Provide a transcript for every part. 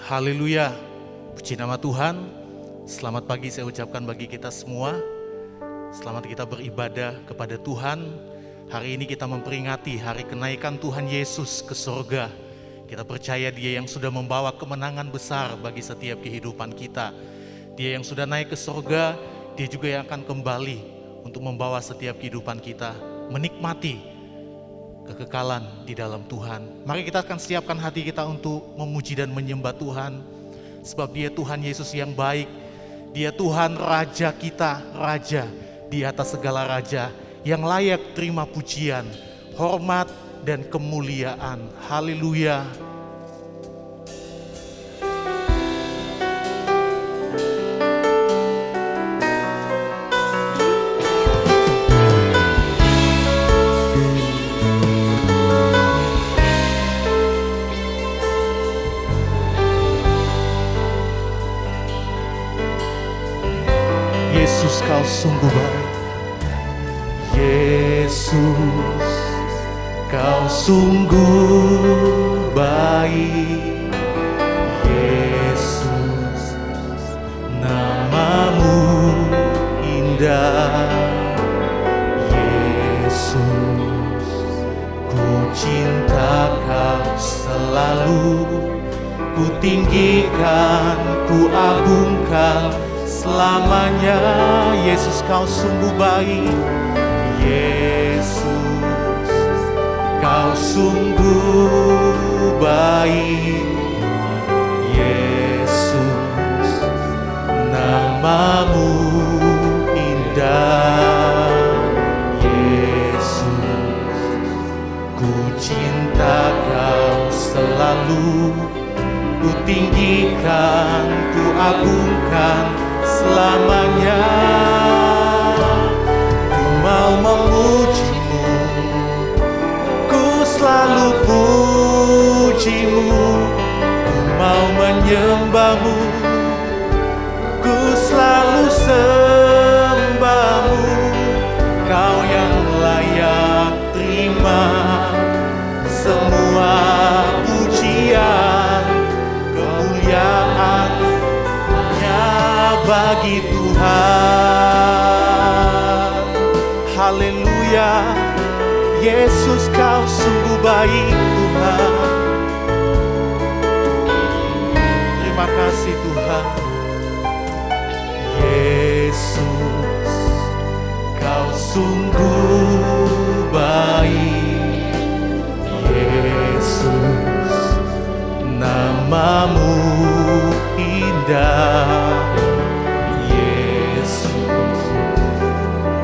Haleluya, puji nama Tuhan. Selamat pagi saya ucapkan bagi kita semua. Selamat kita beribadah kepada Tuhan. Hari ini kita memperingati hari kenaikan Tuhan Yesus ke surga. Kita percaya Dia yang sudah membawa kemenangan besar bagi setiap kehidupan kita. Dia yang sudah naik ke surga, Dia juga yang akan kembali untuk membawa setiap kehidupan kita menikmati kekekalan di dalam Tuhan. Mari kita akan siapkan hati kita untuk memuji dan menyembah Tuhan. Sebab Dia Tuhan Yesus yang baik. Dia Tuhan Raja kita, Raja di atas segala raja, yang layak terima pujian, hormat dan kemuliaan. Haleluya. Yesus, Kau sungguh baik. Yesus, Kau sungguh baik. Yesus, nama-Mu indah. Yesus, ku cinta Kau selalu. Ku tinggikan, ku agungkan selamanya. Yesus, Kau sungguh baik. Yesus, Kau sungguh baik. Yesus, nama-Mu indah. Yesus, ku cinta Kau selalu. Ku tinggikan, ku agungkan selamanya. Ku mau memuji-Mu, ku selalu puji-Mu. Ku mau menyembah-Mu, ku selalu sembah-Mu. Kau yang layak terima semua pujian, kemuliaan bagi Tuhan. Haleluya. Yesus, Kau sungguh baik Tuhan. Terima kasih Tuhan. Yesus, Kau sungguh baik. Yesus, nama-Mu indah.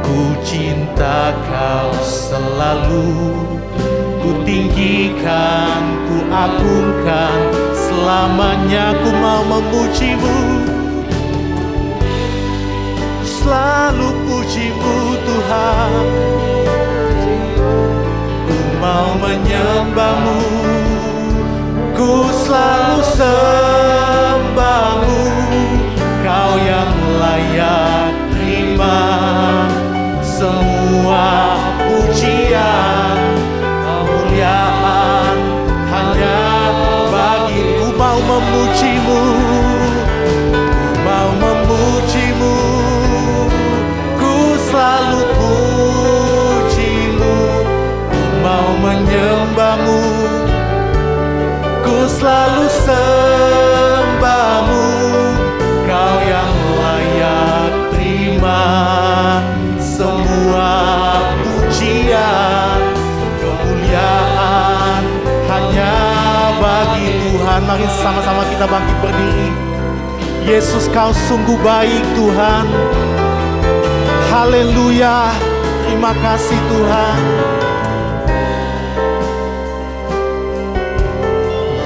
Ku cinta Kau selalu. Ku tinggikan, ku agungkan selamanya. Ku mau memuji-Mu, selalu puji-Mu Tuhan. Ku mau menyembah-Mu, ku selalu sembah-Mu. Kau yang layak terima semua pujian, kemuliaan hanya bagi-Mu. Mau memuji-Mu, mau memuji-Mu, ku selalu puji-Mu. Ku mau menyembah-Mu, ku selalu sembah-Mu. Kau yang layak terima semua pujian, kemuliaan hanya bagi Tuhan. Mari sama-sama kita bangkit berdiri. Yesus, Kau sungguh baik Tuhan. Haleluya. Terima kasih Tuhan.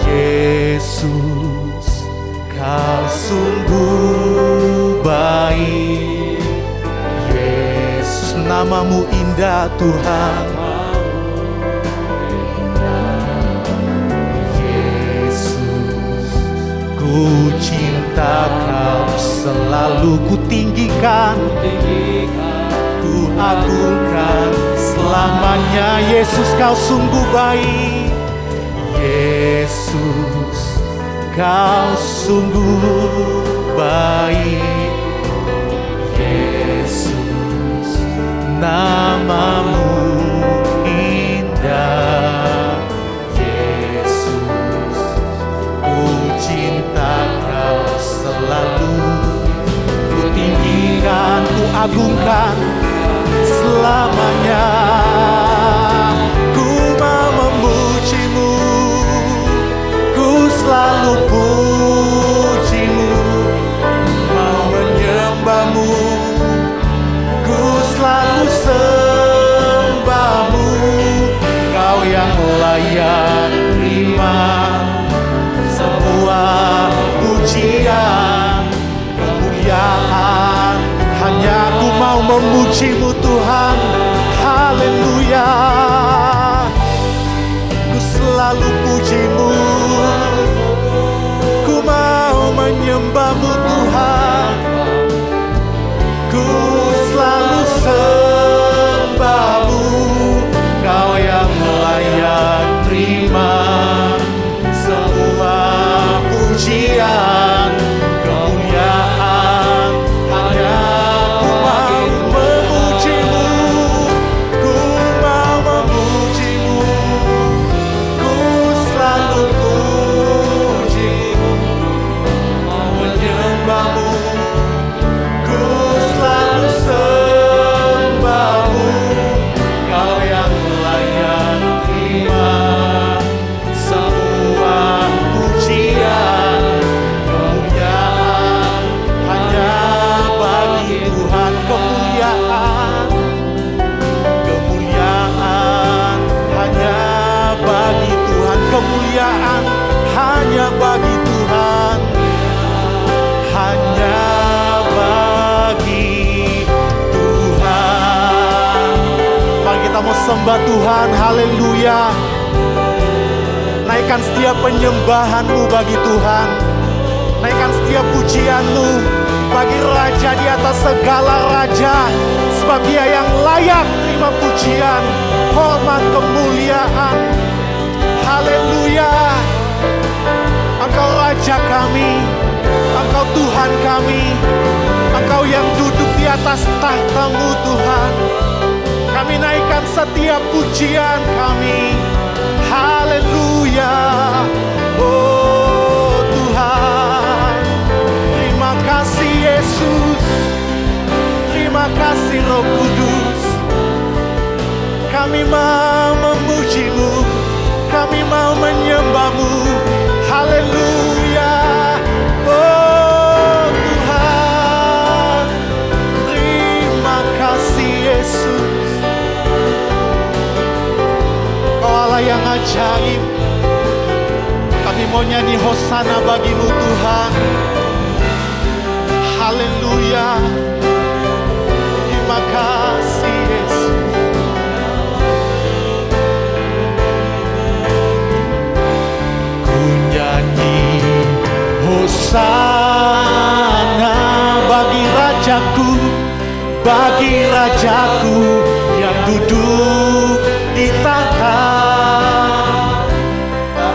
Yesus, Kau sungguh baik. Yesus, nama-Mu indah Tuhan. Yesus, ku cinta Kau selalu. Ku tinggikan, ku agungkan selamanya. Yesus, Kau sungguh baik. Yesus, Kau sungguh baik, Yesus, namamu indah, Yesus, ku cinta kau selalu, ku tinggikan, ku agungkan selamanya. Ku mau memujimu, ku selalu pujimu, mau menyembahmu, ku selalu sembahmu. Kau yang layak terima semua pujian, kemuliaan. Hanya ku mau memujimu Tuhan, haleluya. Ku selalu pujimu, ku mau menyembahmu Tuhan, ku selalu sembahmu. Kau yang layak terima semua pujian, kemuliaan. Hanya ku mau memujimu, ku mau memujimu, ku selalu pujimu, mau menyembahmu, ku selalu sembahmu. Kau yang layak terima semua pujian, kemuliaan. Hanya bagi Tuhan kemuliaan, kemuliaan. Hanya bagi Tuhan kemuliaan, hanya bagi Tuhan, hanya bagi Tuhan. Mari kita mau sembah Tuhan, haleluya. Naikkan setiap penyembahanmu bagi Tuhan, naikkan setiap pujianmu bagi Raja di atas segala raja, sebab Dia yang layak terima pujian, hormat, kemuliaan. Haleluya. Engkau Raja kami, Engkau Tuhan kami, Engkau yang duduk di atas tahta-Mu Tuhan. Kami naikkan setiap pujian kami, haleluya. Oh Tuhan, terima kasih Yesus, terima kasih Roh Kudus. Kami mau memujimu, kami mau menyembahmu, haleluya. Oh Tuhan, terima kasih Yesus. Kau Allah yang ajaib. Kami mau nyanyi hosana bagimu Tuhan, haleluya. Terima kasih Yesus. Ku nyanyi hosana bagi Rajaku, bagi Rajaku yang duduk di tahta.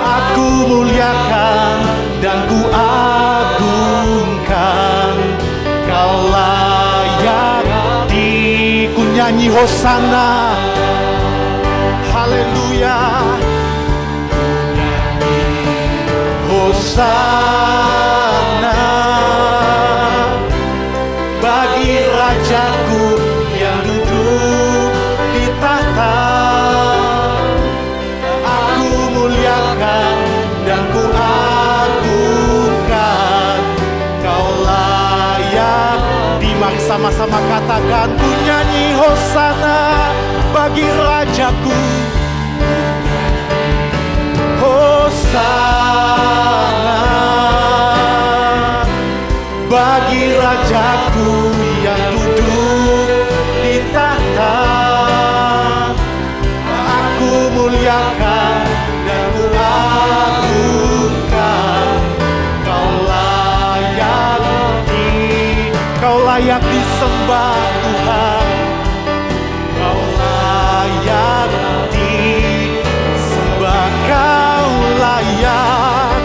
Aku muliakan dan ku agungkan, Kau layak ku nyanyi hosana, haleluya. Hosana bagi Rajaku yang duduk di tahta. Aku muliakan dan ku agungkan, Kau layak mari sama-sama katakan, ku nyanyi hosana bagi Rajaku. Hosana bagi Rajaku yang duduk di tahta. Aku muliakan dan ku agungkan, Kau layak disembah Tuhan. Kau layak disembah, Kau layak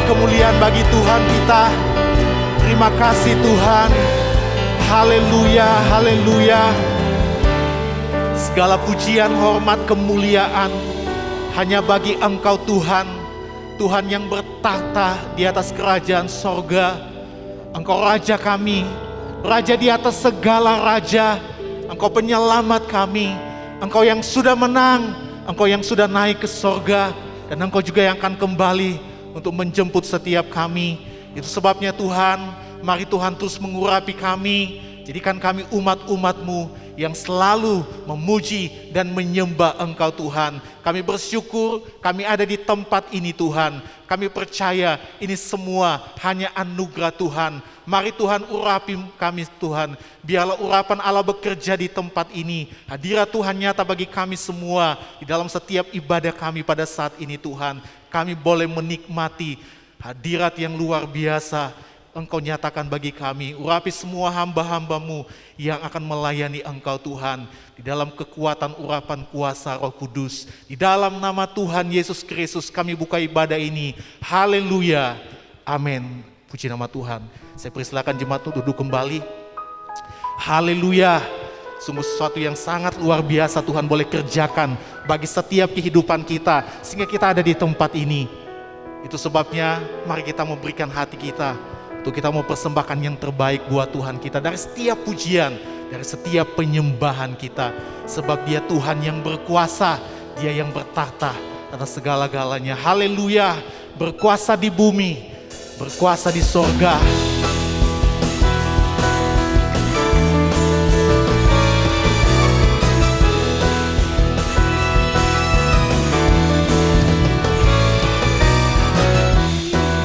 kemuliaan bagi Tuhan kita. Terima kasih Tuhan. Haleluya, haleluya. Segala pujian, hormat, kemuliaan hanya bagi Engkau Tuhan. Tuhan yang bertahta di atas kerajaan sorga. Engkau Raja kami, Raja di atas segala raja. Engkau penyelamat kami. Engkau yang sudah menang, Engkau yang sudah naik ke sorga. Dan Engkau juga yang akan kembali untuk menjemput setiap kami. Itu sebabnya Tuhan, mari Tuhan terus mengurapi kami. Jadikan kami umat-umat-Mu yang selalu memuji dan menyembah Engkau Tuhan. Kami bersyukur kami ada di tempat ini Tuhan. Kami percaya ini semua hanya anugerah Tuhan. Mari Tuhan urapi kami Tuhan. Biarlah urapan Allah bekerja di tempat ini. Hadirat Tuhan nyata bagi kami semua. Di dalam setiap ibadah kami pada saat ini Tuhan. Kami boleh menikmati hadirat yang luar biasa Engkau nyatakan bagi kami. Urapi semua hamba-hamba-Mu yang akan melayani Engkau Tuhan. Di dalam kekuatan urapan kuasa Roh Kudus. Di dalam nama Tuhan Yesus Kristus kami buka ibadah ini. Haleluya. Amin. Puji nama Tuhan. Saya persilakan jemaat duduk kembali. Haleluya. Sungguh sesuatu yang sangat luar biasa Tuhan boleh kerjakan bagi setiap kehidupan kita. Sehingga kita ada di tempat ini. Itu sebabnya mari kita memberikan hati kita. Untuk kita mau persembahkan yang terbaik buat Tuhan kita. Dari setiap pujian, dari setiap penyembahan kita. Sebab Dia Tuhan yang berkuasa, Dia yang bertahta atas segala-galanya. Haleluya, berkuasa di bumi, berkuasa di sorga.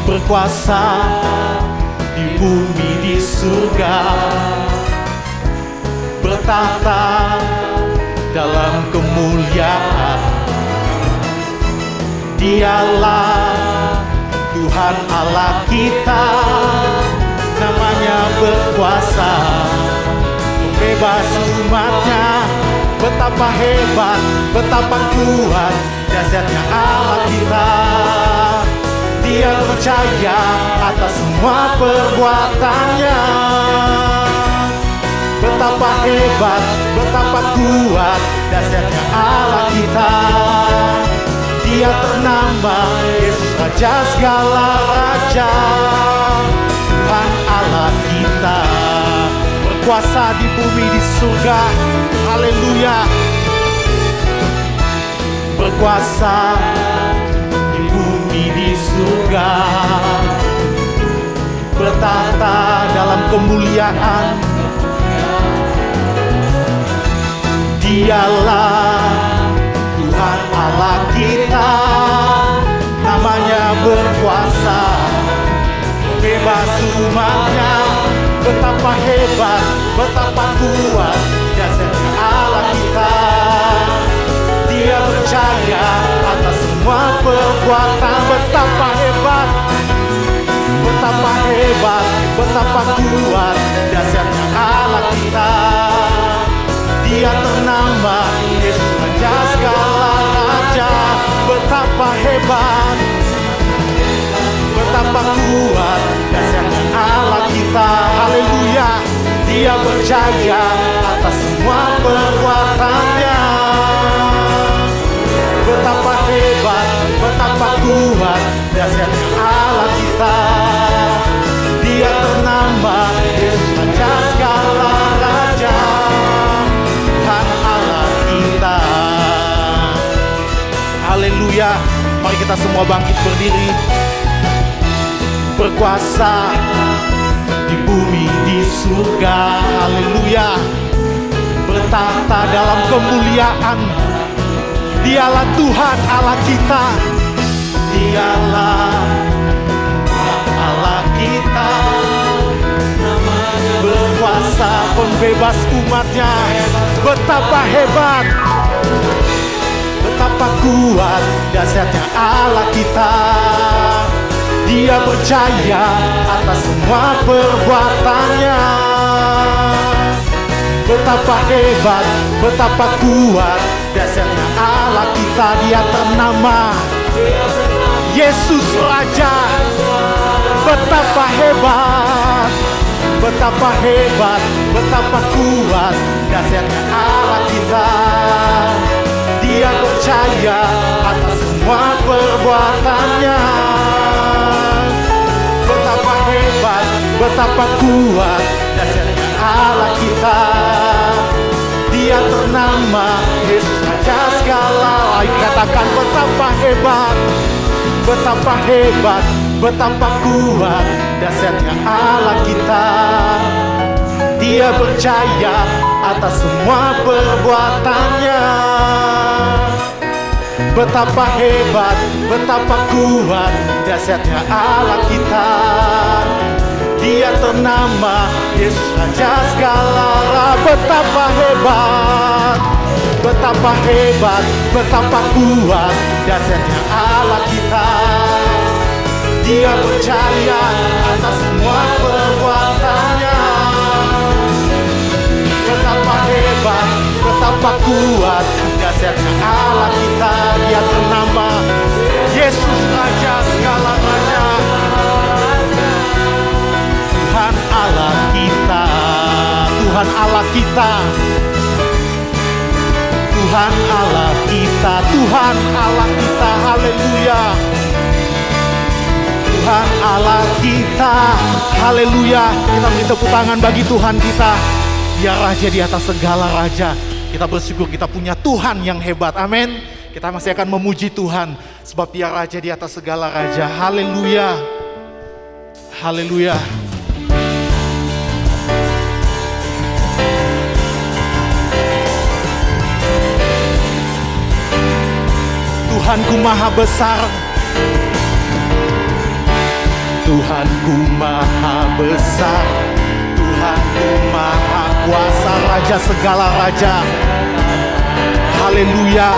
Berkuasa di bumi di surga, bertahta dalam kemuliaan. Dialah Tuhan Allah kita, namanya berkuasa membebas umatnya. Betapa hebat, betapa kuat dahsyatnya Allah kita. Dia percaya atas semua perbuatannya. Betapa hebat, betapa kuat dahsyatnya Allah kita. Dia ternama Yesus Raja segala raja. Tuhan Allah kita berkuasa di bumi di surga. Haleluya. Berkuasa di surga, bertahta dalam kemuliaan. Dialah Tuhan Allah kita, namanya berkuasa bebas umatnya. Betapa hebat, betapa kuat dahsyatnya Allah kita. Dia percaya atas semua perbuatan. Betapa hebat, betapa hebat, betapa kuat dahsyatnya Allah kita. Dia ternama Yesus Raja segala raja. Betapa hebat, betapa kuat dahsyatnya Allah kita. Haleluya. Dia percaya atas semua perbuatannya. Betapa hebat, betapa kuat dahsyatnya Allah kita. Dia ternama Yesus Raja segala raja. Tuhan Allah kita. Haleluya. Mari kita semua bangkit berdiri. Berkuasa di bumi di surga. Haleluya. Bertahta dalam kemuliaan. Dialah Tuhan Allah kita. Dialah Allah kita, berkuasa pembebas umatnya. Betapa hebat, betapa kuat dahsyatnya Allah kita. Dia percaya atas semua perbuatannya. Betapa hebat, betapa kuat dahsyatnya Allah kita. Dia ternama Yesus Raja betapa hebat, betapa hebat, betapa kuat dahsyatnya Allah kita. Dia percaya atas semua perbuatannya. Betapa hebat, betapa kuat dahsyatnya Allah kita. Dia ternama Yesus Raja segala. Katakan betapa hebat, betapa hebat, betapa kuat dahsyatnya Allah kita. Dia percaya atas semua perbuatannya. Betapa hebat, betapa kuat dahsyatnya Allah kita. Dia ternama Yesus Raja segala. Betapa hebat, betapa hebat, betapa kuat dahsyatnya Allah kita. Dia percaya atas semua perbuatannya. Betapa hebat, betapa kuat dahsyatnya Allah kita. Dia ternama Yesus Raja segala raja. Tuhan Allah kita, Tuhan Allah kita, Tuhan Allah kita, Tuhan Allah kita, haleluya. Tuhan Allah kita, haleluya. Kita beri tepuk tangan bagi Tuhan kita. Dia Raja di atas segala raja. Kita bersyukur kita punya Tuhan yang hebat, amin. Kita masih akan memuji Tuhan sebab Dia Raja di atas segala raja, haleluya. Haleluya. Tuhanku maha besar, Tuhanku maha besar, Tuhanku maha kuasa, Raja segala raja, haleluya.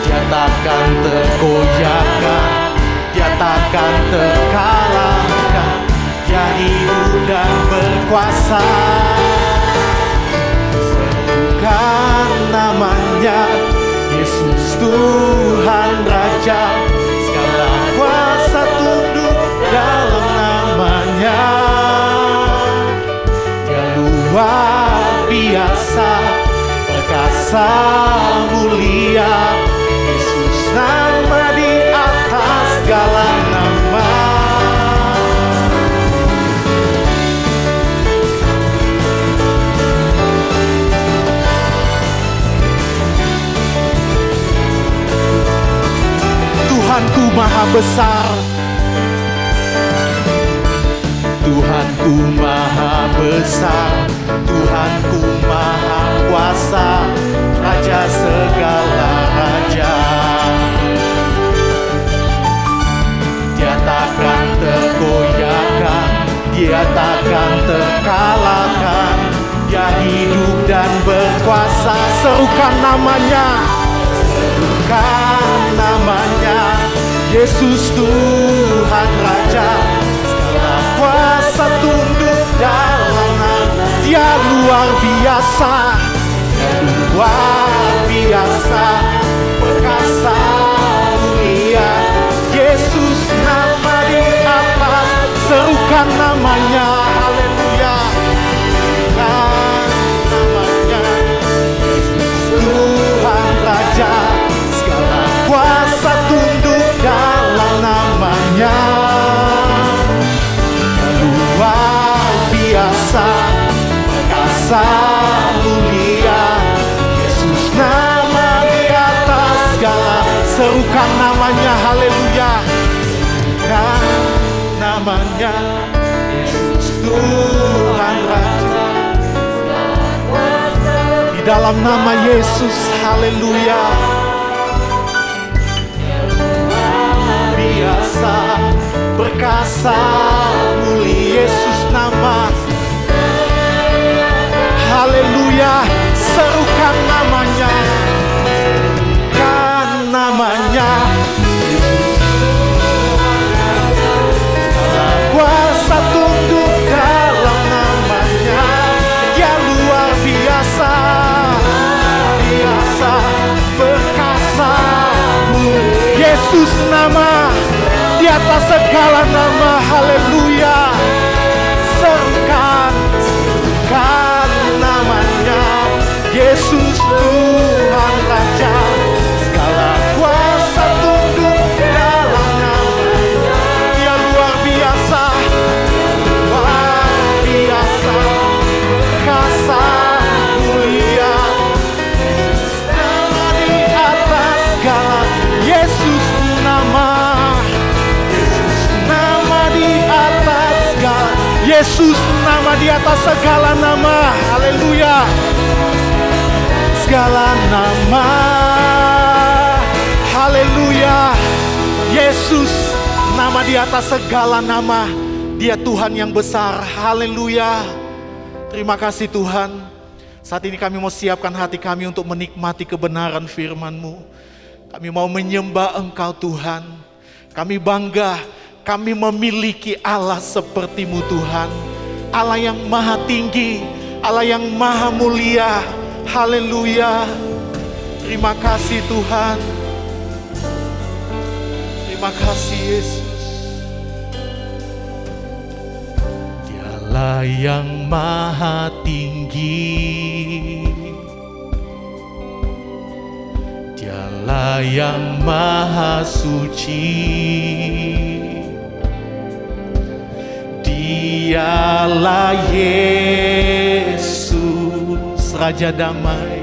Dia takkan tergoyahkan, Dia takkan terkalahkan, Dia hidup dan berkuasa. Serukan namanya Yesus Tuhan Raja, segala kuasa tunduk dalam namanya. Dia luar biasa, perkasa, mulia, Yesus nama di atas segala nama. Tuhanku maha besar, Tuhanku maha besar, Tuhanku maha kuasa, Raja segala raja. Dia takkan tergoyahkan, Dia takkan terkalahkan, Dia hidup dan berkuasa. Serukan namanya, serukan namanya Yesus Tuhan Raja, segala kuasa tunduk dalam nama. Dia luar biasa, Dia luar biasa, perkasa, mulia, Yesus nama di atas. Serukan namanya, haleluya. Namanya Yesus Tuhan Raja, segala kuasa tunduk dalam namanya. Luar biasa, perkasa, mulia, Yesus nama di atas segala. Serukan namanya, haleluya. Namanya Yesus Tuhan Raja, di dalam nama Yesus, haleluya. Biasa, perkasa, mulia, Yesus nama, haleluya. Serukan namanya, kan namanya segala kuasa tunduk dalam namanya. Dia luar biasa, biasa, perkasa, Yesus nama, nama, haleluya. Serukan namanya, Yesus Tuhan Raja. Segala kuasa tunduk dalam namanya. Dia luar biasa, kasar mulia. Nama di atas segala, Yesus nama. Yesus nama di atas segala nama, haleluya. Segala nama, haleluya. Yesus nama di atas segala nama. Dia Tuhan yang besar, haleluya. Terima kasih Tuhan. Saat ini kami mau siapkan hati kami untuk menikmati kebenaran firman-Mu. Kami mau menyembah Engkau Tuhan. Kami bangga kami memiliki Allah seperti-Mu Tuhan. Allah yang maha tinggi, Allah yang maha mulia. Haleluya. Terima kasih Tuhan. Terima kasih Yesus. Dialah yang maha tinggi, Dialah yang maha suci. Dialah Yesus, Raja Damai,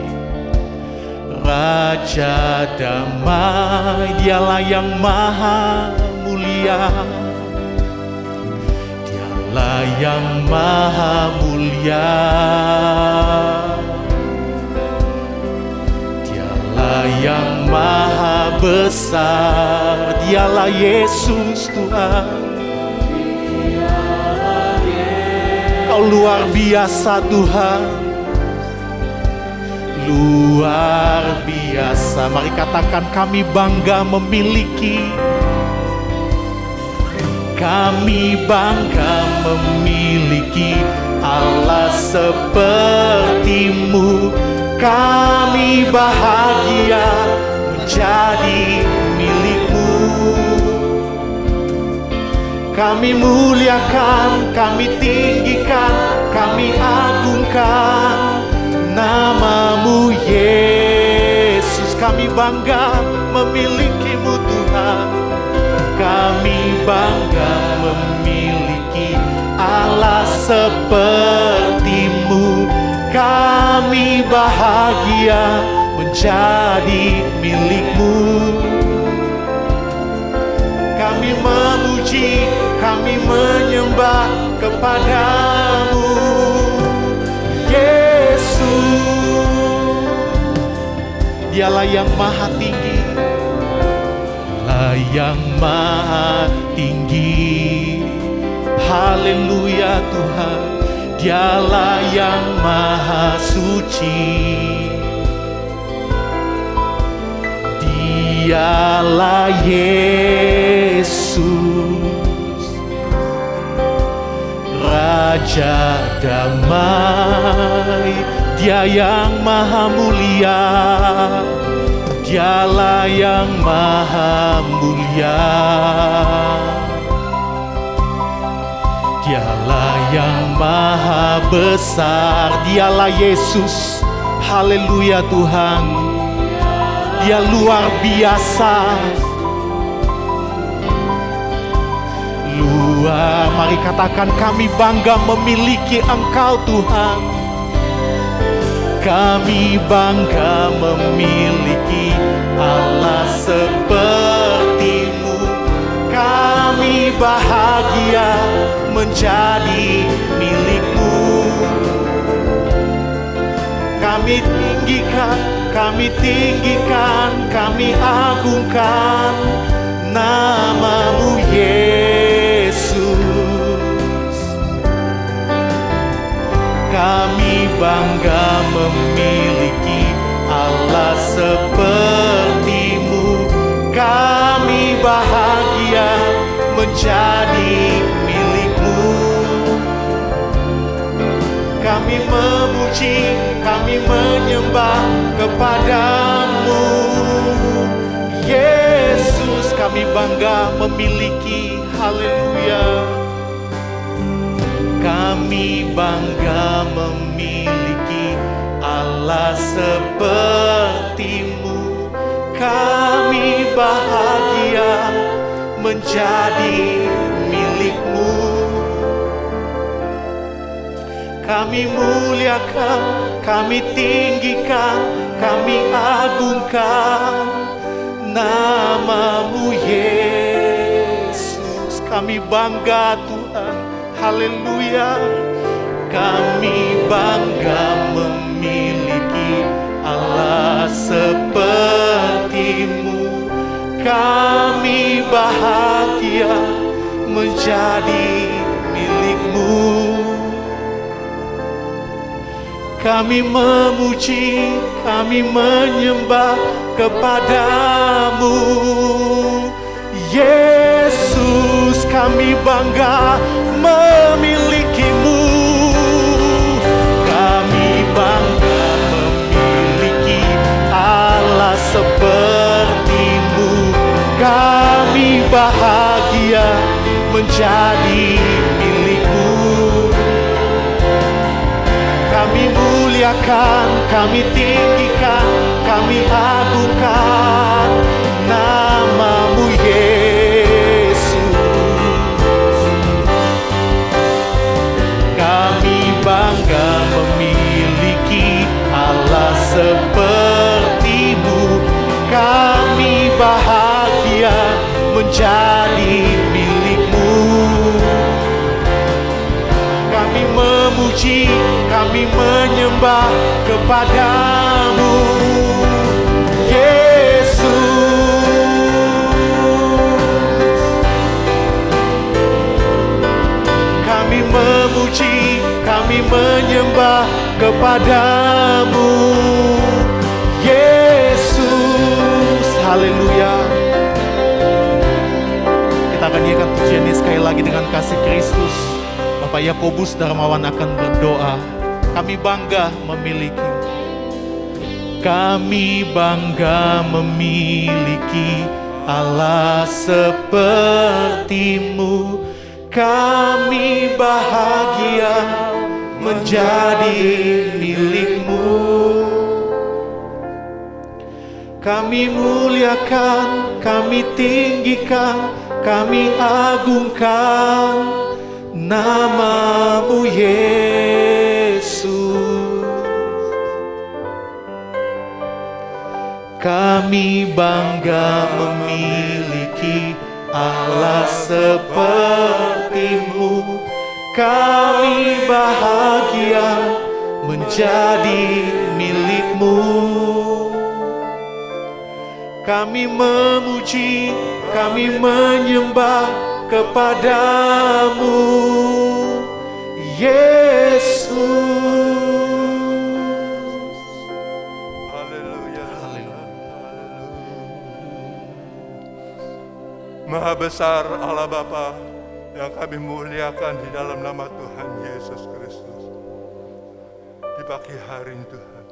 Raja Damai. Dialah yang maha mulia, Dialah yang maha mulia. Dialah yang maha besar. Dialah Yesus Tuhan. Kau luar biasa Tuhan, luar biasa. Mari katakan, kami bangga memiliki, kami bangga memiliki Allah seperti-Mu. Kami bahagia menjadi milik-Mu. Kami muliakan, kami tinggikan, kami agungkan nama-Mu Yesus. Kami bangga memiliki-Mu Tuhan. Kami bangga memiliki Allah seperti-Mu. Kami bahagia menjadi milik-Mu. Kami memuji, kami menyembah kepada-Mu Yesus. Dialah yang maha tinggi, Dialah yang maha tinggi. Haleluya Tuhan. Dialah yang maha suci. Dialah Yesus, Raja Damai. Dia yang maha mulia, Dialah yang maha mulia. Dialah yang maha besar. Dialah Yesus. Haleluya Tuhan. Dia luar biasa. Luar, mari katakan, kami bangga memiliki Engkau Tuhan. Kami bangga memiliki Allah seperti-Mu. Kami bahagia menjadi milik-Mu. Kami tinggikan, kami tinggikan, kami agungkan nama-Mu Yesus. Kami bangga memiliki Allah seperti-Mu. Kami bahagia menjadi milik-Mu. Kami memuji, kami menyembah kepada-Mu Yesus. Kami Kami bangga memiliki, haleluya. Kami bangga memiliki Allah seperti-Mu. Kami bahagia menjadi milik-Mu. Kami muliakan, kami tinggikan, kami agungkan nama-Mu Yesus. Kami bangga Tuhan, haleluya. Kami bangga memiliki Allah seperti-Mu. Kami bahagia menjadi milik-Mu. Kami memuji, kami menyembah kepada-Mu Yesus. Kami bangga memiliki-Mu. Kami bangga memiliki Allah seperti-Mu. Kami bahagia menjadi milik-Mu. Kami muliakan, kami tinggikan, kami agungkan nama-Mu Yesus. Kami bangga memiliki Allah seperti-Mu. Kami bahagia menjadi milik-Mu. Kami memuji, kami menyembah kepada-Mu Yesus. Kami memuji, kami menyembah kepada-Mu Yesus. Haleluya. Kita akan nyanyikan pujian ini sekali lagi dengan kasih Kristus. Bapak Yakobus Darmawan akan berdoa. Kami bangga memiliki. Kami bangga memiliki Allah seperti-Mu. Kami bahagia menjadi milik-Mu. Kami muliakan, kami tinggikan, kami agungkan nama-Mu Yesus. Kami bangga memiliki Allah seperti-Mu. Kami bahagia menjadi milik-Mu. Kami memuji, kami menyembah kepada-Mu Yesus. Haleluya. Maha besar Allah Bapa yang kami muliakan di dalam nama Tuhan Yesus Kristus. Di pagi hari ini Tuhan,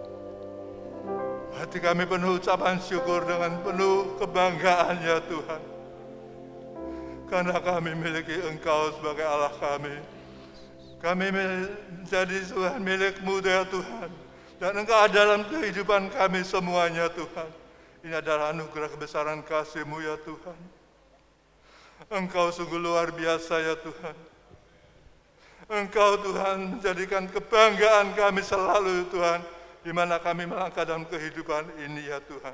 hati kami penuh ucapan syukur dengan penuh kebanggaan ya Tuhan. Karena kami miliki Engkau sebagai Allah kami. Kami menjadi Tuhan milik-Mu ya Tuhan. Dan Engkau dalam kehidupan kami semuanya Tuhan. Ini adalah anugerah kebesaran kasih-Mu ya Tuhan. Engkau sungguh luar biasa ya Tuhan. Engkau Tuhan menjadikan kebanggaan kami selalu Tuhan. Di mana kami melangkah dalam kehidupan ini ya Tuhan.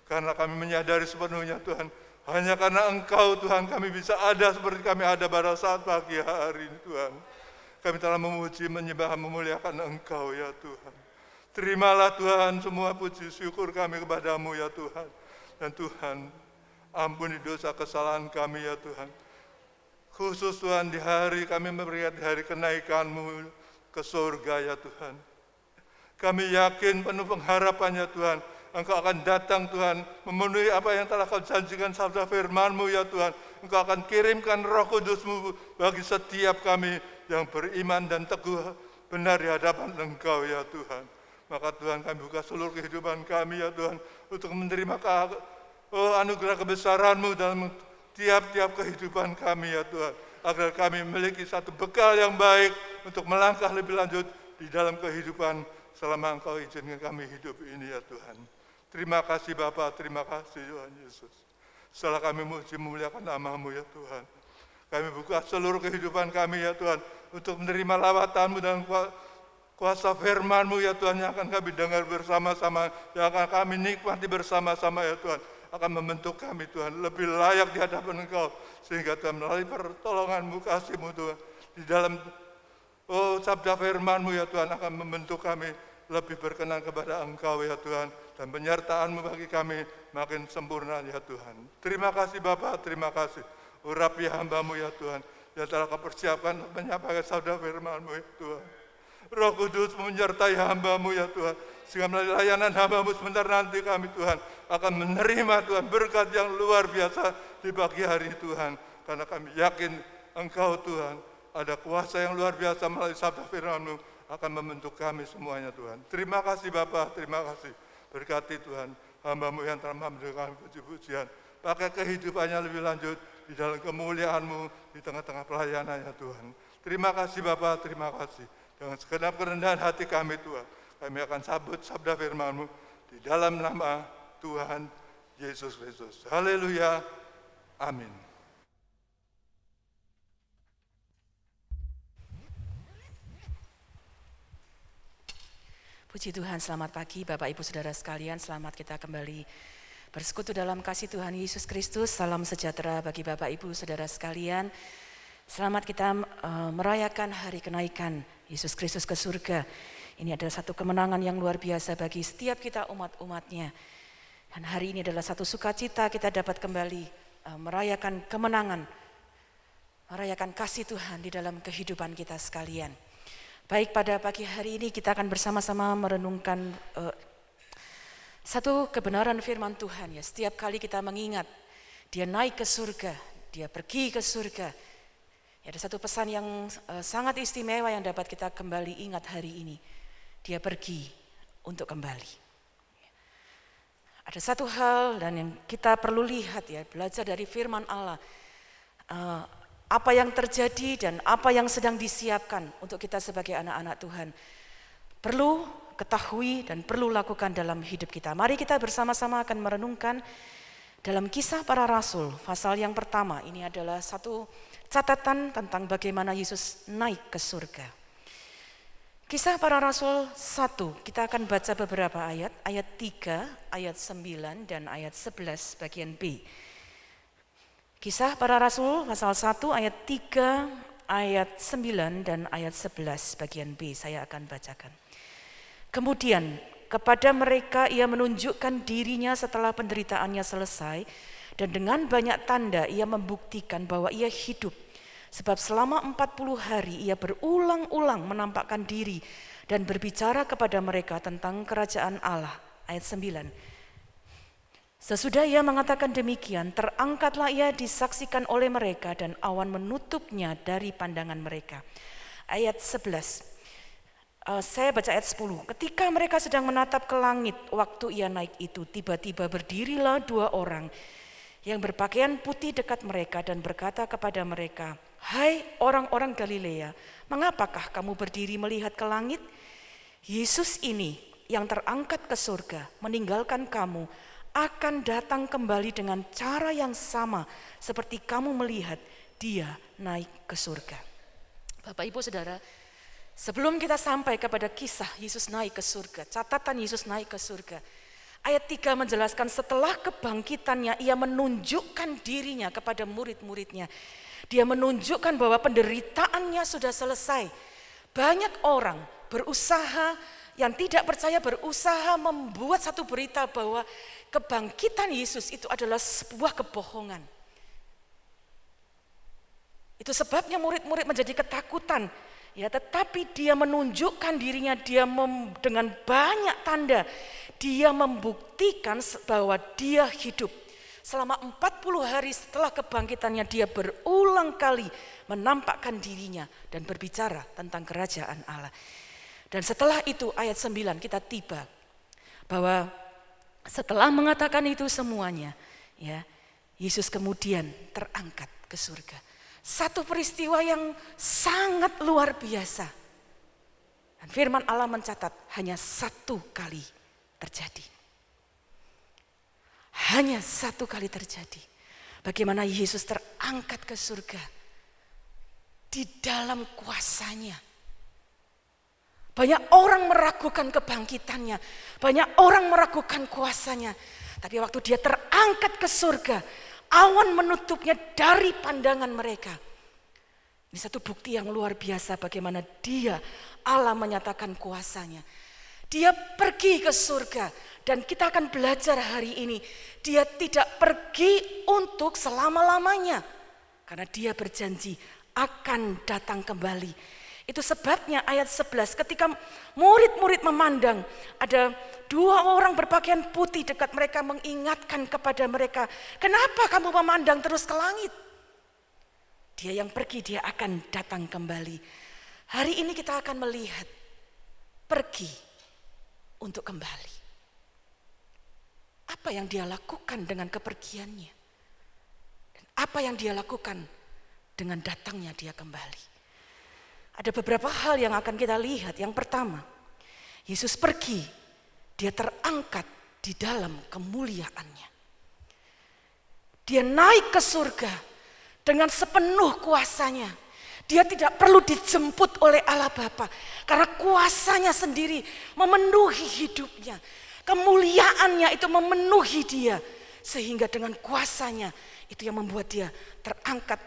Karena kami menyadari sepenuhnya Tuhan. Hanya karena Engkau Tuhan kami bisa ada seperti kami ada pada saat pagi hari ini Tuhan. Kami telah memuji, menyembah, memuliakan Engkau ya Tuhan. Terimalah Tuhan semua puji syukur kami kepada-Mu ya Tuhan. Dan Tuhan, ampuni dosa kesalahan kami ya Tuhan. Khusus Tuhan di hari kami memperingati hari kenaikan-Mu ke surga ya Tuhan. Kami yakin penuh pengharapannya Tuhan. Engkau akan datang Tuhan, memenuhi apa yang telah Kau janjikan sabda firman-Mu ya Tuhan. Engkau akan kirimkan Roh Kudus-Mu bagi setiap kami yang beriman dan teguh benar di hadapan Engkau ya Tuhan. Maka Tuhan kami buka seluruh kehidupan kami ya Tuhan, untuk menerima Oh, anugerah kebesaran-Mu dalam tiap-tiap kehidupan kami ya Tuhan. Agar kami memiliki satu bekal yang baik untuk melangkah lebih lanjut di dalam kehidupan selama Engkau izinkan kami hidup ini ya Tuhan. Terima kasih Bapa, terima kasih Tuhan Yesus. Setelah kami memuliakan nama-Mu ya Tuhan. Kami buka seluruh kehidupan kami ya Tuhan untuk menerima lawatan-Mu dan kuasa firman-Mu ya Tuhan yang akan kami dengar bersama-sama, yang akan kami nikmati bersama-sama ya Tuhan, akan membentuk kami Tuhan lebih layak di hadapan Engkau, sehingga Tuhan melalui pertolongan-Mu, kasih-Mu Tuhan, di dalam sabda firman-Mu ya Tuhan akan membentuk kami lebih berkenan kepada Engkau ya Tuhan, dan penyertaan-Mu bagi kami makin sempurna ya Tuhan. Terima kasih Bapa, terima kasih. Urapi hamba-Mu ya Tuhan, yang telah Kau persiapkan menyampaikan sabda firman-Mu ya Tuhan. Roh Kudus menyertai hamba-Mu ya Tuhan, sehingga melalui layanan hamba-Mu sebentar nanti kami Tuhan akan menerima Tuhan berkat yang luar biasa di pagi hari Tuhan. Karena kami yakin Engkau Tuhan ada kuasa yang luar biasa melalui sabda firman-Mu akan membentuk kami semuanya Tuhan. Terima kasih Bapa, terima kasih. Berkati Tuhan hamba-Mu yang telah memberikan puji-pujian. Pakai kehidupannya lebih lanjut di dalam kemuliaan-Mu di tengah-tengah pelayanannya Tuhan. Terima kasih Bapa, terima kasih. Dengan segenap kerendahan hati kami Tuhan, kami akan sambut sabda firman-Mu di dalam nama Tuhan Yesus Kristus. Haleluya. Amin. Puji Tuhan, selamat pagi Bapak Ibu Saudara sekalian, selamat kita kembali bersekutu dalam kasih Tuhan Yesus Kristus. Salam sejahtera bagi Bapak Ibu Saudara sekalian. Selamat kita merayakan hari kenaikan Yesus Kristus ke surga. Ini adalah satu kemenangan yang luar biasa bagi setiap kita umat-umatnya. Dan hari ini adalah satu sukacita kita dapat kembali merayakan kemenangan, merayakan kasih Tuhan di dalam kehidupan kita sekalian. Baik, pada pagi hari ini kita akan bersama-sama merenungkan satu kebenaran firman Tuhan ya. Setiap kali kita mengingat Dia naik ke surga, Dia pergi ke surga. Ada satu pesan yang sangat istimewa yang dapat kita kembali ingat hari ini. Dia pergi untuk kembali. Ada satu hal dan yang kita perlu lihat ya, belajar dari firman Allah. Apa yang terjadi dan apa yang sedang disiapkan untuk kita sebagai anak-anak Tuhan. Perlu ketahui dan perlu lakukan dalam hidup kita. Mari kita bersama-sama akan merenungkan dalam Kisah Para Rasul, pasal yang pertama. Ini adalah satu catatan tentang bagaimana Yesus naik ke surga. Kisah Para Rasul 1, kita akan baca beberapa ayat 3, ayat 9, dan ayat 11 bagian B. Kisah Para Rasul pasal 1 ayat 3, ayat 9, dan ayat 11 bagian B, saya akan bacakan. Kemudian kepada mereka Ia menunjukkan dirinya setelah penderitaannya selesai, dan dengan banyak tanda Ia membuktikan bahwa Ia hidup. Sebab selama 40 hari Ia berulang-ulang menampakkan diri dan berbicara kepada mereka tentang kerajaan Allah. Ayat 9. Sesudah Ia mengatakan demikian, terangkatlah Ia disaksikan oleh mereka dan awan menutupnya dari pandangan mereka. Ayat 11. Saya baca ayat 10. Ketika mereka sedang menatap ke langit waktu Ia naik itu, tiba-tiba berdirilah 2 orang yang berpakaian putih dekat mereka dan berkata kepada mereka, "Hai orang-orang Galilea, mengapakah kamu berdiri melihat ke langit? Yesus ini yang terangkat ke surga, meninggalkan kamu, akan datang kembali dengan cara yang sama seperti kamu melihat Dia naik ke surga." Bapak Ibu Saudara, sebelum kita sampai kepada kisah Yesus naik ke surga, catatan Yesus naik ke surga, ayat 3 menjelaskan setelah kebangkitannya Ia menunjukkan dirinya kepada murid-muridnya. Dia menunjukkan bahwa penderitaannya sudah selesai. Banyak orang berusaha, yang tidak percaya berusaha membuat satu berita bahwa kebangkitan Yesus itu adalah sebuah kebohongan. Itu sebabnya murid-murid menjadi ketakutan. Ya, tetapi Dia menunjukkan dirinya, dengan banyak tanda, Dia membuktikan bahwa Dia hidup. Selama 40 hari setelah kebangkitannya Dia berulang kali menampakkan dirinya dan berbicara tentang kerajaan Allah. Dan setelah itu ayat 9 kita tiba bahwa setelah mengatakan itu semuanya, ya, Yesus kemudian terangkat ke surga. Satu peristiwa yang sangat luar biasa. Dan firman Allah mencatat hanya satu kali terjadi. Hanya satu kali terjadi. Bagaimana Yesus terangkat ke surga di dalam kuasanya. Banyak orang meragukan kebangkitannya. Banyak orang meragukan kuasanya. Tapi waktu dia terangkat ke surga, awan menutupnya dari pandangan mereka. Ini satu bukti yang luar biasa bagaimana dia, Allah menyatakan kuasanya. Dia pergi ke surga dan kita akan belajar hari ini. Dia tidak pergi untuk selama-lamanya. Karena dia berjanji akan datang kembali. Itu sebabnya ayat 11 ketika murid-murid memandang ada 2 orang berpakaian putih dekat mereka mengingatkan kepada mereka, kenapa kamu memandang terus ke langit? Dia yang pergi, dia akan datang kembali. Hari ini kita akan melihat pergi untuk kembali. Apa yang dia lakukan dengan kepergiannya? Dan apa yang dia lakukan dengan datangnya dia kembali? Ada beberapa hal yang akan kita lihat. Yang pertama, Yesus pergi, dia terangkat di dalam kemuliaannya. Dia naik ke surga dengan sepenuh kuasanya. Dia tidak perlu dijemput oleh Allah Bapa karena kuasanya sendiri memenuhi hidupnya. Kemuliaannya itu memenuhi dia sehingga dengan kuasanya itu yang membuat dia terangkat,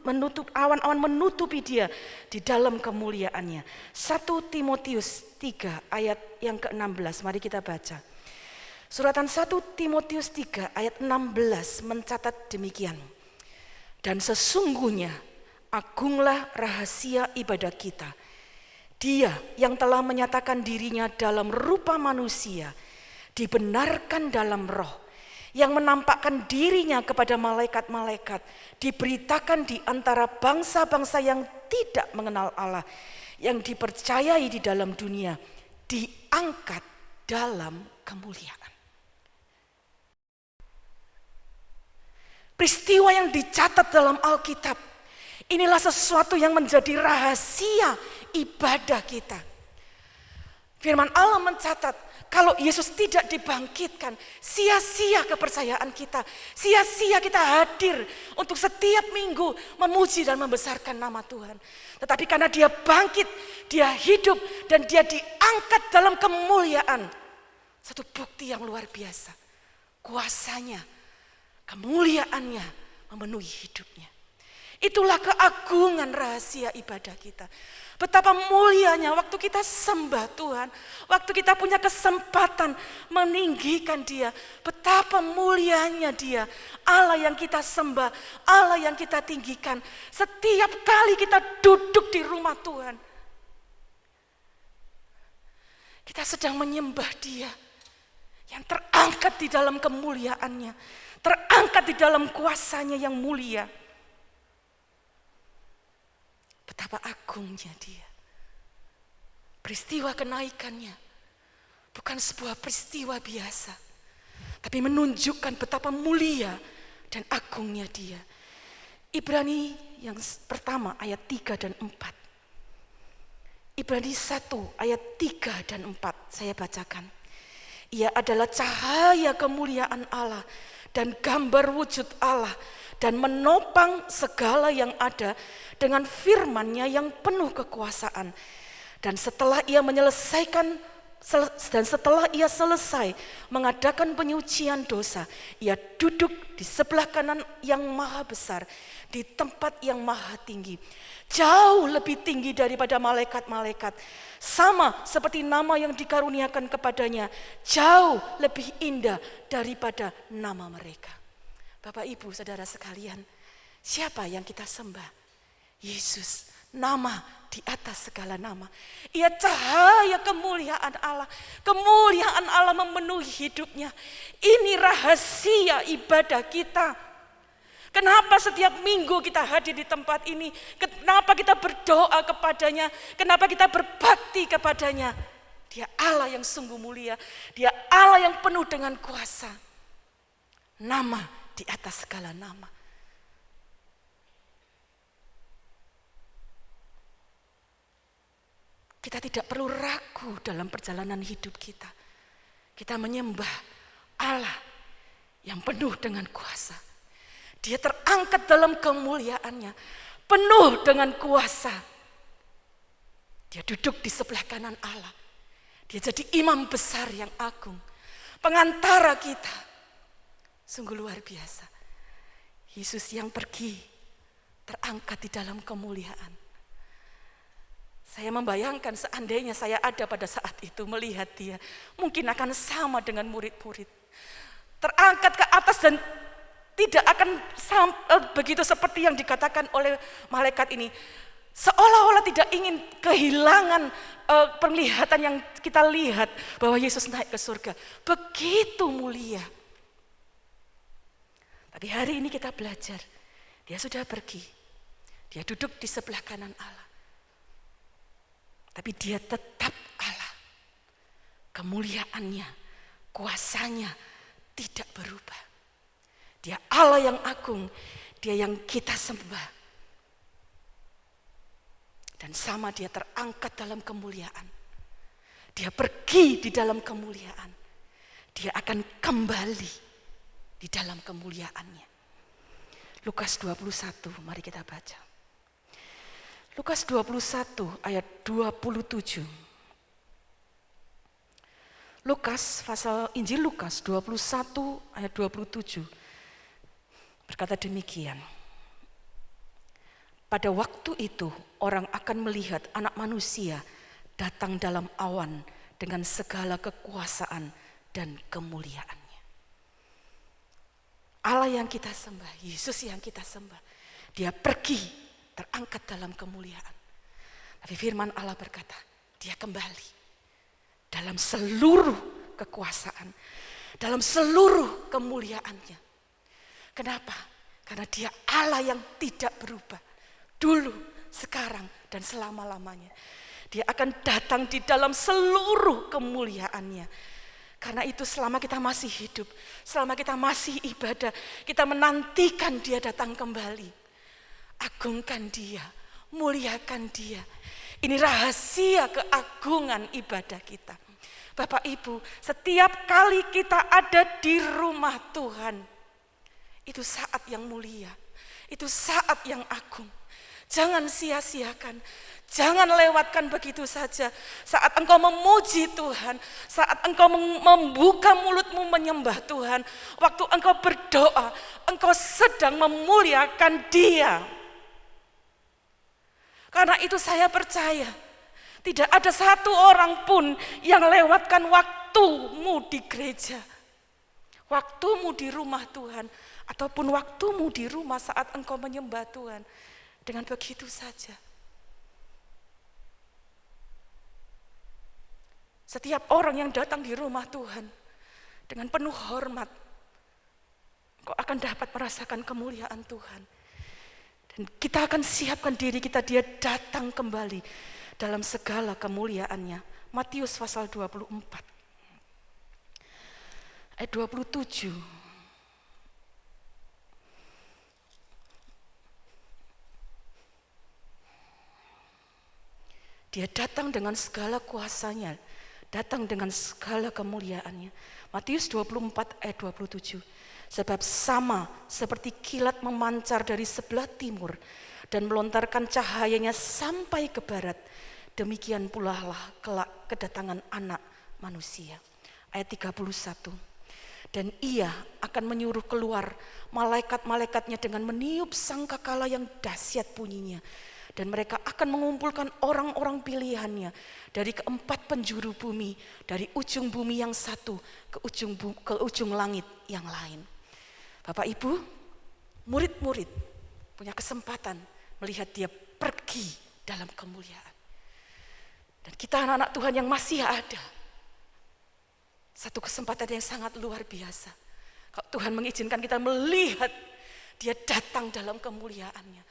menutup awan-awan menutupi dia di dalam kemuliaannya. 1 Timotius 3 ayat yang ke-16, mari kita baca. Suratan 1 Timotius 3 ayat 16 mencatat demikian. Dan sesungguhnya agunglah rahasia ibadah kita. Dia yang telah menyatakan dirinya dalam rupa manusia, dibenarkan dalam roh, yang menampakkan dirinya kepada malaikat-malaikat, diberitakan di antara bangsa-bangsa yang tidak mengenal Allah, yang dipercayai di dalam dunia, diangkat dalam kemuliaan. Peristiwa yang dicatat dalam Alkitab, inilah sesuatu yang menjadi rahasia ibadah kita. Firman Allah mencatat, kalau Yesus tidak dibangkitkan, sia-sia kepercayaan kita. Sia-sia kita hadir untuk setiap minggu memuji dan membesarkan nama Tuhan. Tetapi karena dia bangkit, dia hidup, dan dia diangkat dalam kemuliaan. Satu bukti yang luar biasa. Kuasanya, kemuliaannya memenuhi hidupnya. Itulah keagungan rahasia ibadah kita. Betapa mulianya waktu kita sembah Tuhan, waktu kita punya kesempatan meninggikan Dia. Betapa mulianya Dia, Allah yang kita sembah, Allah yang kita tinggikan. Setiap kali kita duduk di rumah Tuhan, kita sedang menyembah Dia yang terangkat di dalam kemuliaannya, terangkat di dalam kuasanya yang mulia. Betapa agungnya dia. Peristiwa kenaikannya bukan sebuah peristiwa biasa, tapi menunjukkan betapa mulia dan agungnya dia. Ibrani yang pertama ayat 3 dan 4. Ibrani 1 ayat 3 dan 4 saya bacakan. Ia adalah cahaya kemuliaan Allah dan gambar wujud Allah, dan menopang segala yang ada dengan firman-Nya yang penuh kekuasaan. Dan setelah ia selesai mengadakan penyucian dosa, ia duduk di sebelah kanan yang maha besar, di tempat yang maha tinggi, jauh lebih tinggi daripada malaikat-malaikat, sama seperti nama yang dikaruniakan kepadanya, jauh lebih indah daripada nama mereka. Bapak, Ibu, Saudara sekalian, siapa yang kita sembah? Yesus, nama di atas segala nama. Ia cahaya kemuliaan Allah. Kemuliaan Allah memenuhi hidupnya. Ini rahasia ibadah kita. Kenapa setiap minggu kita hadir di tempat ini? Kenapa kita berdoa kepadanya? Kenapa kita berbakti kepadanya? Dia Allah yang sungguh mulia. Dia Allah yang penuh dengan kuasa. nama di atas segala nama. Kita tidak perlu ragu dalam perjalanan hidup kita. Kita menyembah Allah yang penuh dengan kuasa. Dia terangkat dalam kemuliaannya, penuh dengan kuasa. Dia duduk di sebelah kanan Allah. Dia jadi imam besar yang agung, pengantara kita. Sungguh luar biasa. Yesus yang pergi, terangkat di dalam kemuliaan. Saya membayangkan seandainya saya ada pada saat itu melihat dia, mungkin akan sama dengan murid-murid. Terangkat ke atas dan tidak akan begitu seperti yang dikatakan oleh malaikat ini. Seolah-olah tidak ingin kehilangan penglihatan yang kita lihat bahwa Yesus naik ke surga. Begitu mulia. Tapi hari ini kita belajar, dia sudah pergi. Dia duduk di sebelah kanan Allah. Tapi dia tetap Allah. Kemuliaannya, kuasanya tidak berubah. Dia Allah yang agung, dia yang kita sembah. Dan sama dia terangkat dalam kemuliaan. Dia pergi di dalam kemuliaan. Dia akan kembali di dalam kemuliaannya. Lukas 21, mari kita baca. Lukas 21 ayat 27. Injil Lukas 21 ayat 27 berkata demikian. Pada waktu itu orang akan melihat Anak Manusia datang dalam awan dengan segala kekuasaan dan kemuliaannya. Allah yang kita sembah, Yesus yang kita sembah, dia pergi terangkat dalam kemuliaan. Tapi firman Allah berkata, dia kembali dalam seluruh kekuasaan, dalam seluruh kemuliaannya. Kenapa? Karena dia Allah yang tidak berubah. Dulu, sekarang, dan selama-lamanya. Dia akan datang di dalam seluruh kemuliaannya. Karena itu selama kita masih hidup, selama kita masih ibadah, kita menantikan dia datang kembali. Agungkan dia, muliakan dia. Ini rahasia keagungan ibadah kita. Bapak Ibu, setiap kali kita ada di rumah Tuhan, itu saat yang mulia, itu saat yang agung. Jangan sia-siakan, jangan lewatkan begitu saja. Saat engkau memuji Tuhan, saat engkau membuka mulutmu menyembah Tuhan, waktu engkau berdoa, engkau sedang memuliakan Dia. Karena itu saya percaya, tidak ada satu orang pun yang lewatkan waktumu di gereja, waktumu di rumah Tuhan, ataupun waktumu di rumah saat engkau menyembah Tuhan dengan begitu saja. Setiap orang yang datang di rumah Tuhan dengan penuh hormat, engkau akan dapat merasakan kemuliaan Tuhan. Dan kita akan siapkan diri kita, dia datang kembali dalam segala kemuliaannya. Matius pasal 24 ayat 27. Dia datang dengan segala kuasanya, datang dengan segala kemuliaannya. Matius 24 ayat 27. Sebab sama seperti kilat memancar dari sebelah timur dan melontarkan cahayanya sampai ke barat, demikian pula lah kelak kedatangan Anak Manusia. Ayat 31. Dan ia akan menyuruh keluar malaikat-malaikatnya dengan meniup sangkakala yang dahsyat bunyinya. Dan mereka akan mengumpulkan orang-orang pilihannya dari keempat penjuru bumi, dari ujung bumi yang satu ke ujung langit yang lain. Bapak Ibu, murid-murid punya kesempatan melihat dia pergi dalam kemuliaan. Dan kita anak-anak Tuhan yang masih ada, satu kesempatan yang sangat luar biasa. Kalau Tuhan mengizinkan kita melihat dia datang dalam kemuliaannya.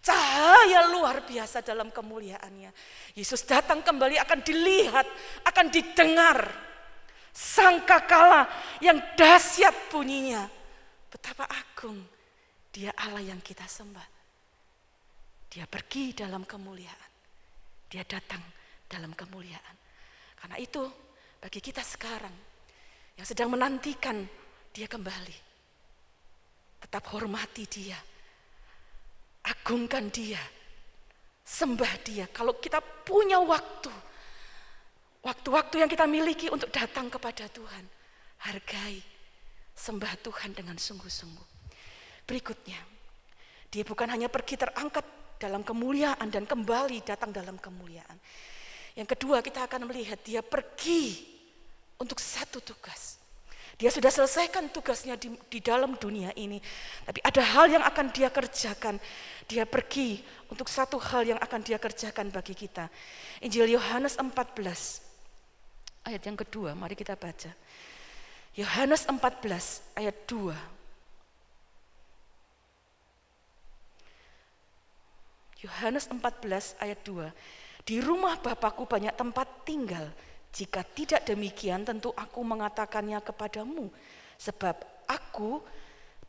Cahaya luar biasa dalam kemuliaannya. Yesus datang kembali akan dilihat, akan didengar. Sangkakala yang dahsyat bunyinya. betapa agung Dia Allah yang kita sembah. Dia pergi dalam kemuliaan. Dia datang dalam kemuliaan. Karena itu bagi kita sekarang yang sedang menantikan Dia kembali, tetap hormati Dia, agungkan Dia, sembah Dia. Kalau kita punya waktu-waktu yang kita miliki untuk datang kepada Tuhan, hargai, sembah Tuhan dengan sungguh-sungguh. Berikutnya, Dia bukan hanya pergi terangkat dalam kemuliaan dan kembali datang dalam kemuliaan. Yang kedua, kita akan melihat Dia pergi untuk satu tugas. Dia sudah selesaikan tugasnya di dalam dunia ini. Tapi ada hal yang akan Dia kerjakan. Dia pergi untuk satu hal yang akan Dia kerjakan bagi kita. Injil Yohanes 14, ayat yang kedua, mari kita baca. Yohanes 14, ayat 2. Yohanes 14, ayat 2. Di rumah Bapakku banyak tempat tinggal. Jika tidak demikian tentu aku mengatakannya kepadamu. Sebab aku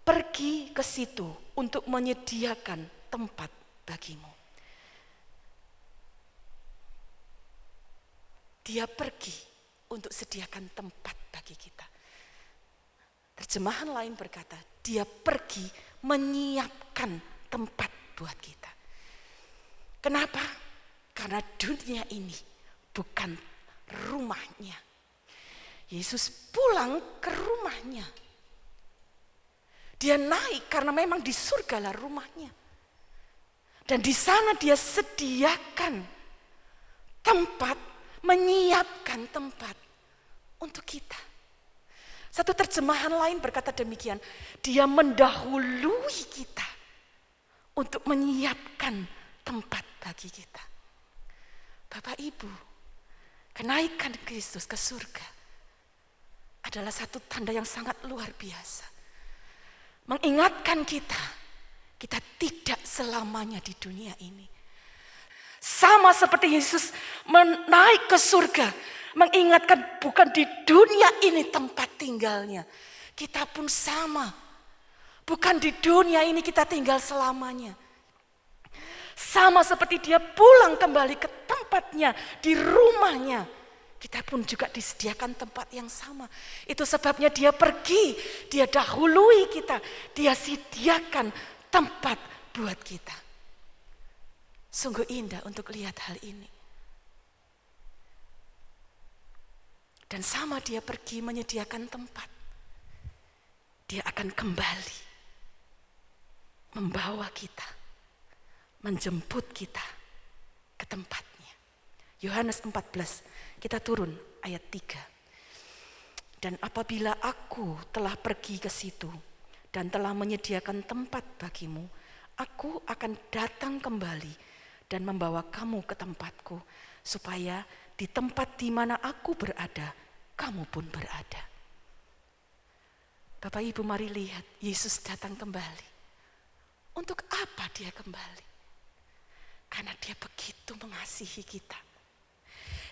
pergi ke situ untuk menyediakan tempat bagimu. Dia pergi untuk sediakan tempat bagi kita. Terjemahan lain berkata, Dia pergi menyiapkan tempat buat kita. Kenapa? Karena dunia ini bukan rumahnya. Yesus pulang ke rumahnya. Dia naik karena memang di surgalah rumahnya. Dan di sana Dia sediakan tempat, menyiapkan tempat untuk kita. Satu terjemahan lain berkata demikian, Dia mendahului kita untuk menyiapkan tempat bagi kita. Bapak Ibu, kenaikan Kristus ke surga adalah satu tanda yang sangat luar biasa. Mengingatkan kita tidak selamanya di dunia ini. Sama seperti Yesus menaik ke surga, mengingatkan bukan di dunia ini tempat tinggalnya. Kita pun sama. Bukan di dunia ini kita tinggal selamanya. Sama seperti Dia pulang kembali ke tempatnya, di rumahnya. Kita pun juga disediakan tempat yang sama. Itu sebabnya Dia pergi, Dia dahului kita, Dia sediakan tempat buat kita. Sungguh indah untuk lihat hal ini. Dan sama Dia pergi menyediakan tempat, Dia akan kembali membawa kita, menjemput kita ke tempatnya. Yohanes 14, kita turun ayat 3. Dan apabila aku telah pergi ke situ dan telah menyediakan tempat bagimu, aku akan datang kembali dan membawa kamu ke tempatku, supaya di tempat di mana aku berada, kamu pun berada. Bapak Ibu, mari lihat, Yesus datang kembali. Untuk apa Dia kembali? Karena Dia begitu mengasihi kita.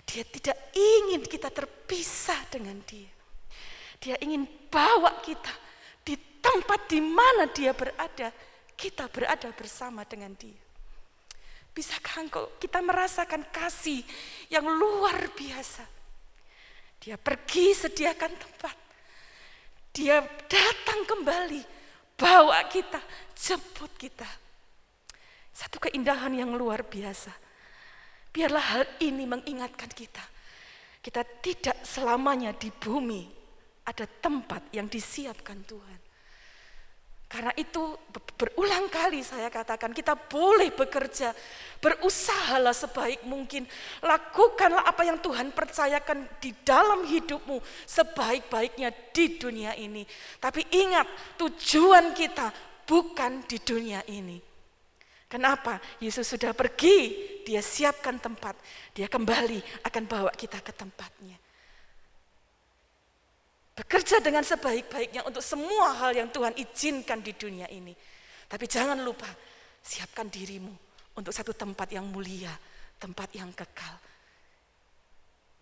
Dia tidak ingin kita terpisah dengan Dia. Dia ingin bawa kita di tempat di mana Dia berada, kita berada bersama dengan Dia. Bisakah kita merasakan kasih yang luar biasa? Dia pergi sediakan tempat. Dia datang kembali, bawa kita, jemput kita. Satu keindahan yang luar biasa. Biarlah hal ini mengingatkan kita. Kita tidak selamanya di bumi, ada tempat yang disiapkan Tuhan. Karena itu berulang kali saya katakan, kita boleh bekerja, berusahalah sebaik mungkin. Lakukanlah apa yang Tuhan percayakan di dalam hidupmu sebaik-baiknya di dunia ini. Tapi ingat, tujuan kita bukan di dunia ini. Kenapa? Yesus sudah pergi, Dia siapkan tempat, Dia kembali akan bawa kita ke tempatnya. Bekerja dengan sebaik-baiknya untuk semua hal yang Tuhan izinkan di dunia ini. Tapi jangan lupa, siapkan dirimu untuk satu tempat yang mulia, tempat yang kekal.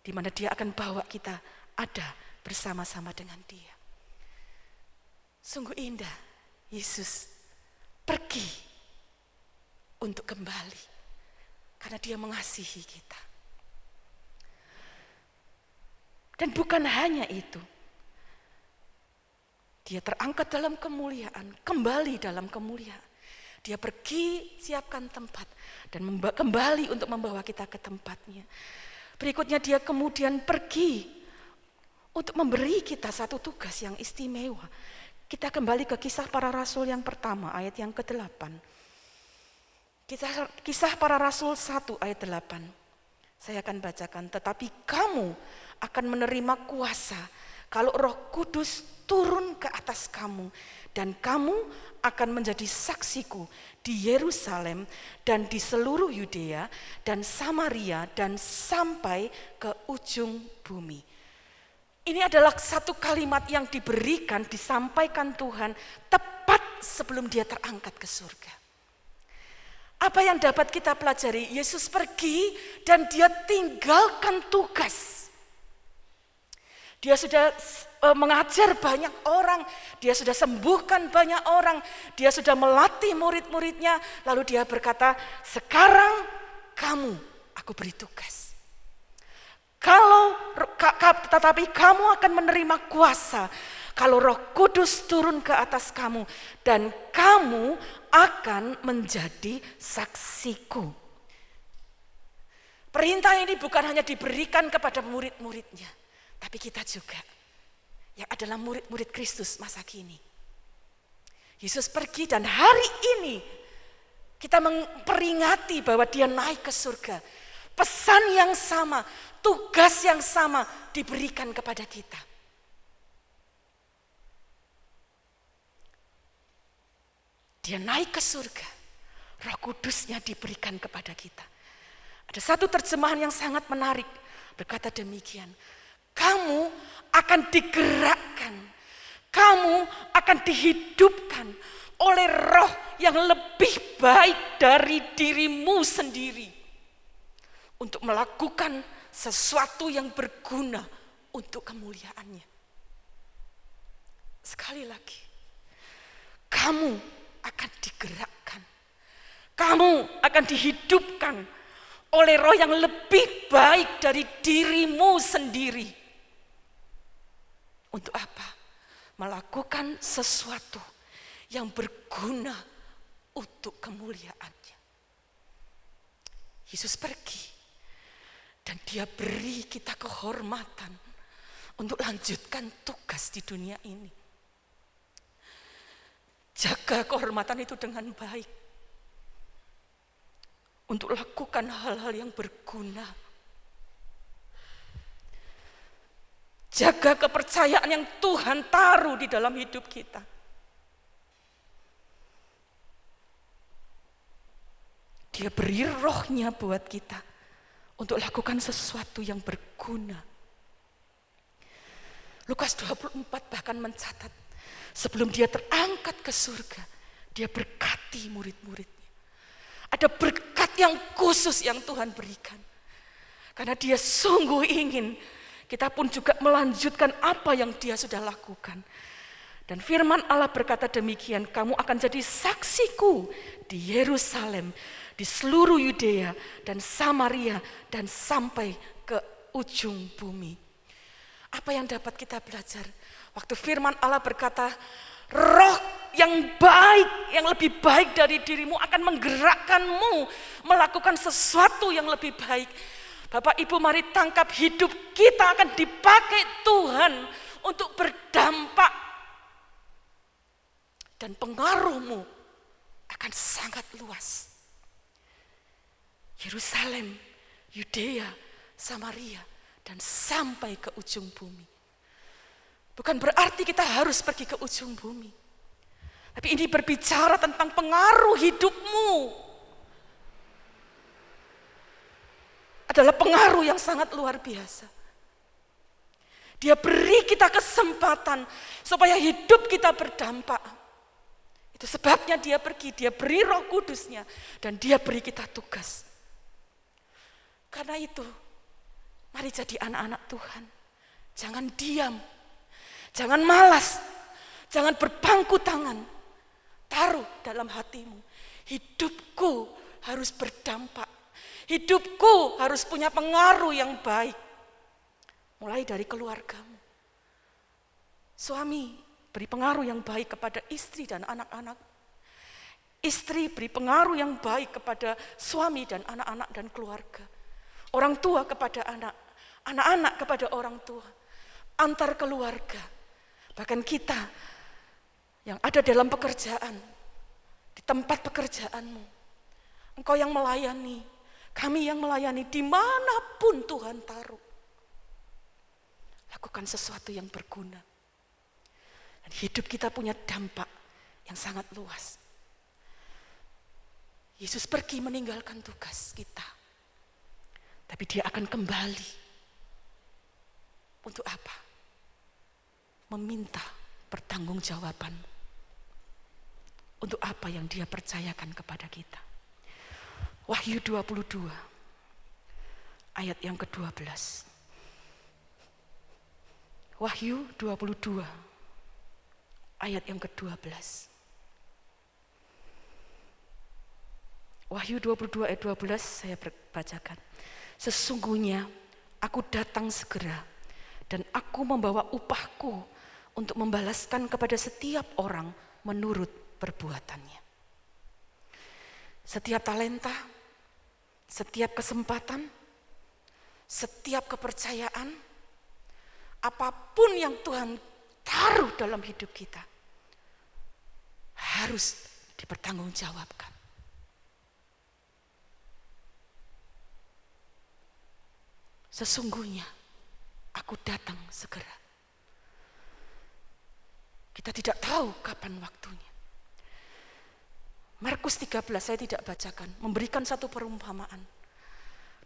Di mana Dia akan bawa kita ada bersama-sama dengan Dia. Sungguh indah, Yesus pergi untuk kembali karena Dia mengasihi kita. Dan bukan hanya itu, Dia terangkat dalam kemuliaan, kembali dalam kemuliaan. Dia pergi siapkan tempat dan kembali untuk membawa kita ke tempatnya. Berikutnya Dia kemudian pergi untuk memberi kita satu tugas yang istimewa. Kita kembali ke Kisah Para Rasul yang pertama, ayat yang ke-8. Kisah Para Rasul 1 ayat 8. Saya akan bacakan, tetapi kamu akan menerima kuasa kalau Roh Kudus turun ke atas kamu, dan kamu akan menjadi saksiku di Yerusalem dan di seluruh Yudea dan Samaria dan sampai ke ujung bumi. Ini adalah satu kalimat yang diberikan, disampaikan Tuhan tepat sebelum Dia terangkat ke surga. Apa yang dapat kita pelajari? Yesus pergi dan Dia tinggalkan tugas. Dia sudah mengajar banyak orang, Dia sudah sembuhkan banyak orang, Dia sudah melatih murid-muridnya, lalu Dia berkata, sekarang kamu aku beri tugas. Tetapi kamu akan menerima kuasa kalau Roh Kudus turun ke atas kamu, dan kamu akan menjadi saksiku. Perintah ini bukan hanya diberikan kepada murid-muridnya, tapi kita juga yang adalah murid-murid Kristus masa kini. Yesus pergi dan hari ini kita memperingati bahwa Dia naik ke surga. Pesan yang sama, tugas yang sama diberikan kepada kita. Dia naik ke surga, Roh Kudusnya diberikan kepada kita. Ada satu terjemahan yang sangat menarik, berkata demikian, kamu akan digerakkan, kamu akan dihidupkan oleh Roh yang lebih baik dari dirimu sendiri untuk melakukan sesuatu yang berguna untuk kemuliaannya. Sekali lagi, kamu akan digerakkan, kamu akan dihidupkan oleh Roh yang lebih baik dari dirimu sendiri. Untuk apa? Melakukan sesuatu yang berguna untuk kemuliaannya. Yesus pergi dan Dia beri kita kehormatan untuk lanjutkan tugas di dunia ini. Jaga kehormatan itu dengan baik. Untuk lakukan hal-hal yang berguna. Jaga kepercayaan yang Tuhan taruh di dalam hidup kita. Dia beri Roh-Nya buat kita untuk lakukan sesuatu yang berguna. Lukas 24 bahkan mencatat, sebelum Dia terangkat ke surga, Dia berkati murid-muridnya. Ada berkat yang khusus yang Tuhan berikan. Karena Dia sungguh ingin kita pun juga melanjutkan apa yang Dia sudah lakukan. Dan firman Allah berkata demikian, kamu akan jadi saksiku di Yerusalem, di seluruh Yudea dan Samaria dan sampai ke ujung bumi. Apa yang dapat kita belajar? Waktu firman Allah berkata, Roh yang baik, yang lebih baik dari dirimu akan menggerakkanmu melakukan sesuatu yang lebih baik. Bapak Ibu, mari tangkap, hidup kita akan dipakai Tuhan untuk berdampak. Dan pengaruhmu akan sangat luas. Yerusalem, Yudea, Samaria, dan sampai ke ujung bumi. Bukan berarti kita harus pergi ke ujung bumi. Tapi ini berbicara tentang pengaruh hidupmu. Adalah pengaruh yang sangat luar biasa. Dia beri kita kesempatan supaya hidup kita berdampak. Itu sebabnya Dia pergi, Dia beri Roh Kudusnya, dan Dia beri kita tugas. Karena itu, mari jadi anak-anak Tuhan. Jangan diam. Jangan malas, Jangan berpangku tangan. Taruh dalam hatimu. Hidupku harus berdampak. Hidupku harus punya pengaruh yang baik. Mulai dari keluargamu. Suami, beri pengaruh yang baik kepada istri dan anak-anak. Istri beri pengaruh yang baik kepada suami dan anak-anak dan keluarga. Orang tua kepada anak, anak-anak kepada orang tua. Antar keluarga. Bahkan kita yang ada dalam pekerjaan, di tempat pekerjaanmu. Engkau yang melayani, kami yang melayani dimanapun Tuhan taruh. Lakukan sesuatu yang berguna. Dan hidup kita punya dampak yang sangat luas. Yesus pergi meninggalkan tugas kita. Tapi dia akan kembali. Untuk apa? Meminta pertanggungjawaban. Untuk apa yang dia percayakan kepada kita. Wahyu 22 ayat yang ke-12. Wahyu 22 ayat yang ke-12. Wahyu 22 ayat 12 saya bacakan. Sesungguhnya aku datang segera dan aku membawa upahku untuk membalaskan kepada setiap orang menurut perbuatannya. Setiap talenta, setiap kesempatan, setiap kepercayaan, apapun yang Tuhan taruh dalam hidup kita, harus dipertanggungjawabkan. Sesungguhnya aku datang segera. Kita tidak tahu kapan waktunya. Markus 13 saya tidak bacakan, memberikan satu perumpamaan.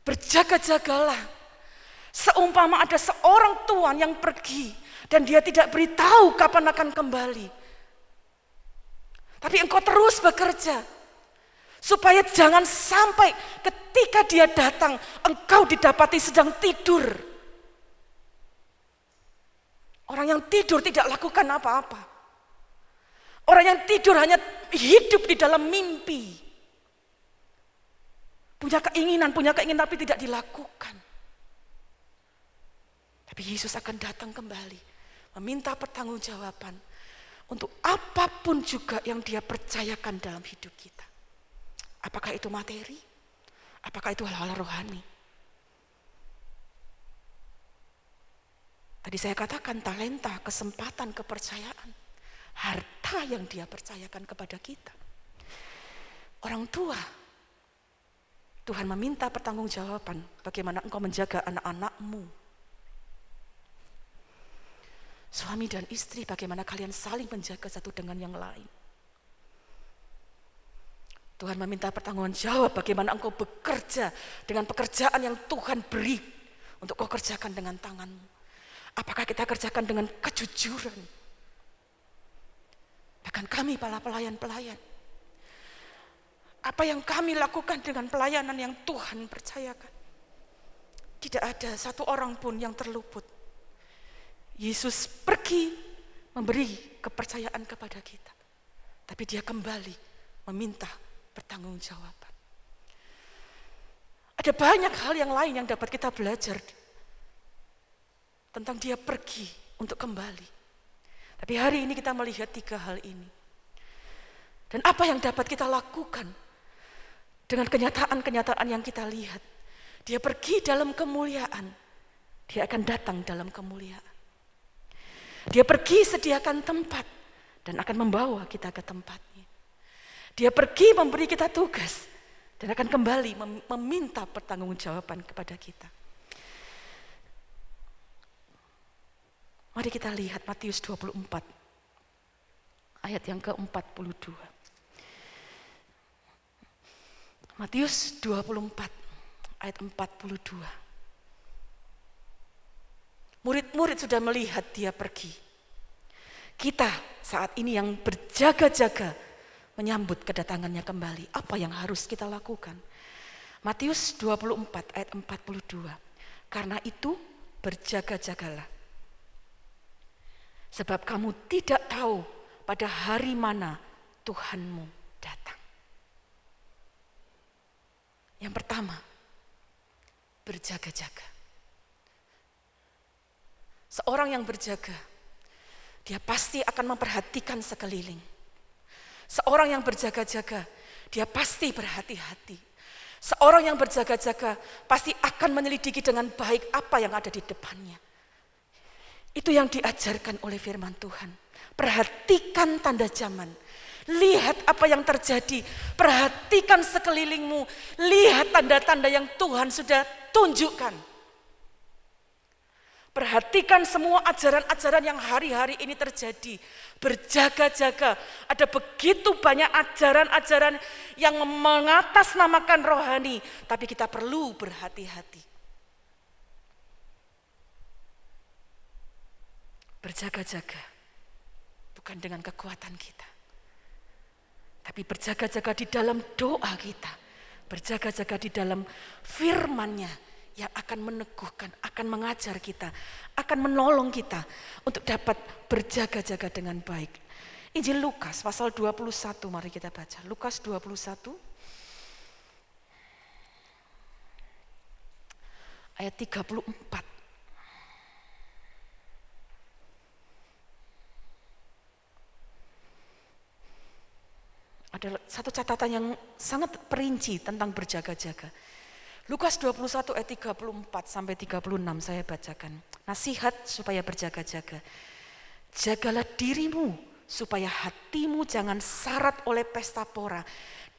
Berjaga-jagalah, seumpama ada seorang tuan yang pergi dan dia tidak beritahu kapan akan kembali. Tapi engkau terus bekerja, supaya jangan sampai ketika dia datang, engkau didapati sedang tidur. Orang yang tidur tidak lakukan apa-apa. Orang yang tidur hanya hidup di dalam mimpi. Punya keinginan tapi tidak dilakukan. Tapi Yesus akan datang kembali, meminta pertanggungjawaban untuk apapun juga yang dia percayakan dalam hidup kita. Apakah itu materi? Apakah itu hal-hal rohani? Tadi saya katakan talenta, kesempatan, kepercayaan. Harta yang dia percayakan kepada kita. Orang tua, Tuhan meminta pertanggungjawaban bagaimana engkau menjaga anak-anakmu. Suami dan istri, bagaimana kalian saling menjaga satu dengan yang lain. Tuhan meminta pertanggungjawab bagaimana engkau bekerja dengan pekerjaan yang Tuhan beri untuk kau kerjakan dengan tanganmu. Apakah kita kerjakan dengan kejujuran? Bahkan kami para pelayan-pelayan. Apa yang kami lakukan dengan pelayanan yang Tuhan percayakan? Tidak ada satu orang pun yang terluput. Yesus pergi memberi kepercayaan kepada kita. Tapi dia kembali meminta pertanggungjawaban. Ada banyak hal yang lain yang dapat kita belajar tentang dia pergi untuk kembali. Tapi hari ini kita melihat 3 hal ini. Dan apa yang dapat kita lakukan dengan kenyataan-kenyataan yang kita lihat. Dia pergi dalam kemuliaan. Dia akan datang dalam kemuliaan. Dia pergi sediakan tempat dan akan membawa kita ke tempatnya. Dia pergi memberi kita tugas dan akan kembali meminta pertanggungjawaban kepada kita. Mari kita lihat Matius 24 ayat yang ke-42. Matius 24 ayat 42. Murid-murid sudah melihat dia pergi. Kita saat ini yang berjaga-jaga menyambut kedatangannya kembali. Apa yang harus kita lakukan? Matius 24 ayat 42. Karena itu berjaga-jagalah. Sebab kamu tidak tahu pada hari mana Tuhanmu datang. Yang pertama, berjaga-jaga. Seorang yang berjaga, dia pasti akan memperhatikan sekeliling. Seorang yang berjaga-jaga, dia pasti berhati-hati. Seorang yang berjaga-jaga pasti akan menyelidiki dengan baik apa yang ada di depannya. Itu yang diajarkan oleh firman Tuhan. Perhatikan tanda zaman. Lihat apa yang terjadi. Perhatikan sekelilingmu. Lihat tanda-tanda yang Tuhan sudah tunjukkan. Perhatikan semua ajaran-ajaran yang hari-hari ini terjadi. Berjaga-jaga. Ada begitu banyak ajaran-ajaran yang mengatasnamakan rohani. Tapi kita perlu berhati-hati. Berjaga-jaga bukan dengan kekuatan kita, tapi berjaga-jaga di dalam doa kita, berjaga-jaga di dalam firman-Nya yang akan meneguhkan, akan mengajar kita, akan menolong kita untuk dapat berjaga-jaga dengan baik. Injil Lukas pasal 21, mari kita baca. Lukas 21 ayat 34. Ada satu catatan yang sangat perinci tentang berjaga-jaga. Lukas 21 ayat 34 sampai 36 saya bacakan. Nasihat supaya berjaga-jaga. Jagalah dirimu supaya hatimu jangan syarat oleh pesta pora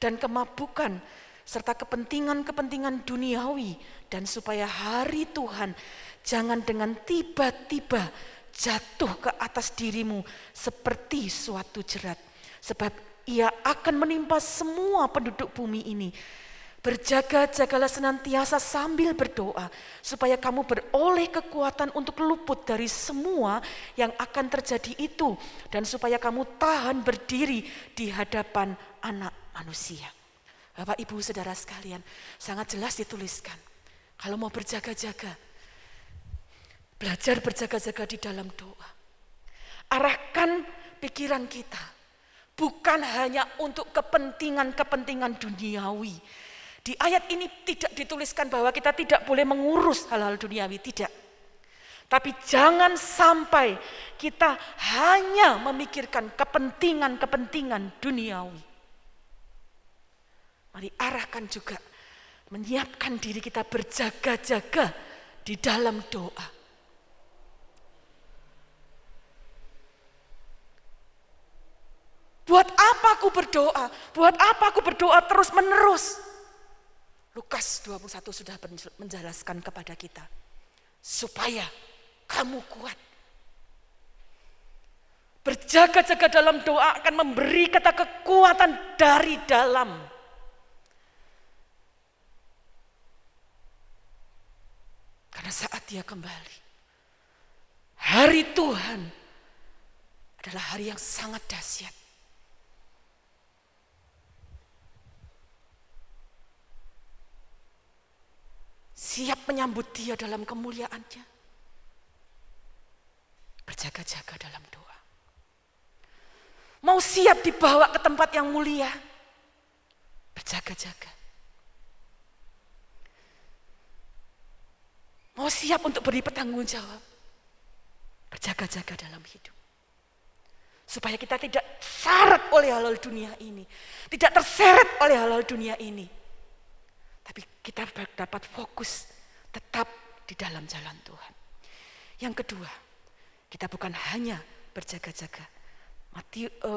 dan kemabukan serta kepentingan-kepentingan duniawi, dan supaya hari Tuhan jangan dengan tiba-tiba jatuh ke atas dirimu seperti suatu jerat. Sebab ia akan menimpa semua penduduk bumi ini. Berjaga-jagalah senantiasa sambil berdoa, supaya kamu beroleh kekuatan untuk luput dari semua yang akan terjadi itu, dan supaya kamu tahan berdiri di hadapan Anak Manusia. Bapak, Ibu, Saudara sekalian, sangat jelas dituliskan. Kalau mau berjaga-jaga, belajar berjaga-jaga di dalam doa. Arahkan pikiran kita. Bukan hanya untuk kepentingan-kepentingan duniawi. Di ayat ini tidak dituliskan bahwa kita tidak boleh mengurus hal-hal duniawi, tidak. Tapi jangan sampai kita hanya memikirkan kepentingan-kepentingan duniawi. Mari arahkan juga, menyiapkan diri kita berjaga-jaga di dalam doa. Buat apa aku berdoa? Buat apa aku berdoa terus menerus? Lukas 21 sudah menjelaskan kepada kita. Supaya kamu kuat. Berjaga-jaga dalam doa akan memberi kita kekuatan dari dalam. Karena saat dia kembali, hari Tuhan adalah hari yang sangat dahsyat. Siap menyambut dia dalam kemuliaannya. Berjaga-jaga dalam doa. Mau siap dibawa ke tempat yang mulia. Berjaga-jaga. Mau siap untuk beri pertanggung jawab. Berjaga-jaga dalam hidup. Supaya kita tidak syarat oleh hal-hal dunia ini. Tidak terseret oleh hal-hal dunia ini. Tapi kita dapat fokus tetap di dalam jalan Tuhan. Yang kedua, kita bukan hanya berjaga-jaga.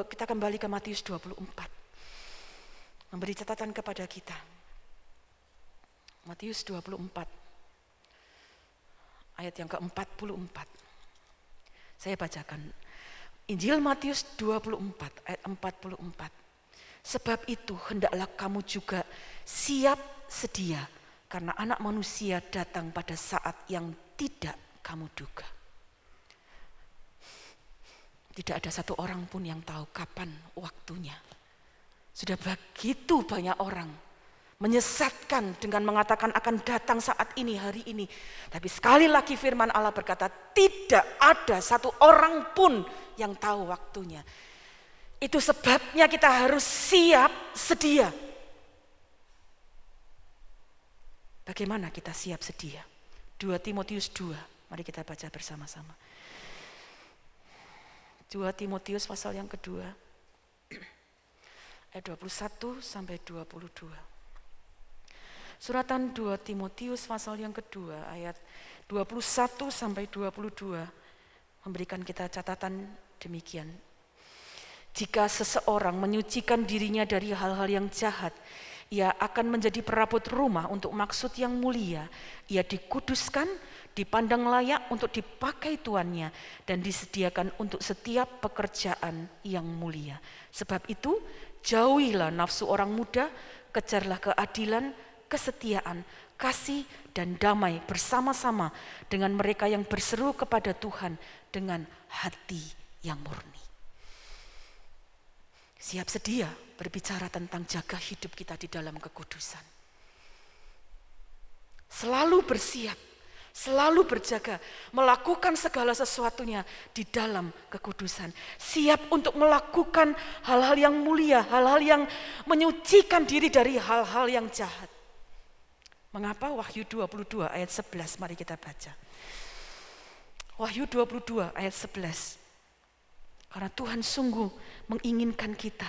Kita kembali ke Matius 24. Memberi catatan kepada kita. Matius 24. Ayat yang ke-44. Saya bacakan. Injil Matius 24 ayat 44. Sebab itu hendaklah kamu juga siap sedia, karena Anak Manusia datang pada saat yang tidak kamu duga. Tidak ada satu orang pun yang tahu kapan waktunya. Sudah begitu banyak orang menyesatkan dengan mengatakan akan datang saat ini, hari ini. Tapi sekali lagi firman Allah berkata, tidak ada satu orang pun yang tahu waktunya. Itu sebabnya kita harus siap sedia. Bagaimana kita siap sedia? 2 Timotius 2, mari kita baca bersama-sama. 2 Timotius pasal yang kedua, ayat 21 sampai 22. Suratan 2 Timotius pasal yang kedua ayat 21 sampai 22 memberikan kita catatan demikian. Jika seseorang menyucikan dirinya dari hal-hal yang jahat, ia akan menjadi perabot rumah untuk maksud yang mulia. Ia dikuduskan, dipandang layak untuk dipakai tuannya, dan disediakan untuk setiap pekerjaan yang mulia. Sebab itu, jauhilah nafsu orang muda, kejarlah keadilan, kesetiaan, kasih, dan damai bersama-sama dengan mereka yang berseru kepada Tuhan dengan hati yang murni. Siap sedia berbicara tentang jaga hidup kita di dalam kekudusan. Selalu bersiap, selalu berjaga, melakukan segala sesuatunya di dalam kekudusan. Siap untuk melakukan hal-hal yang mulia, hal-hal yang menyucikan diri dari hal-hal yang jahat. Mengapa? Wahyu 22 ayat 11, mari kita baca. Wahyu 22 ayat 11. Karena Tuhan sungguh menginginkan kita,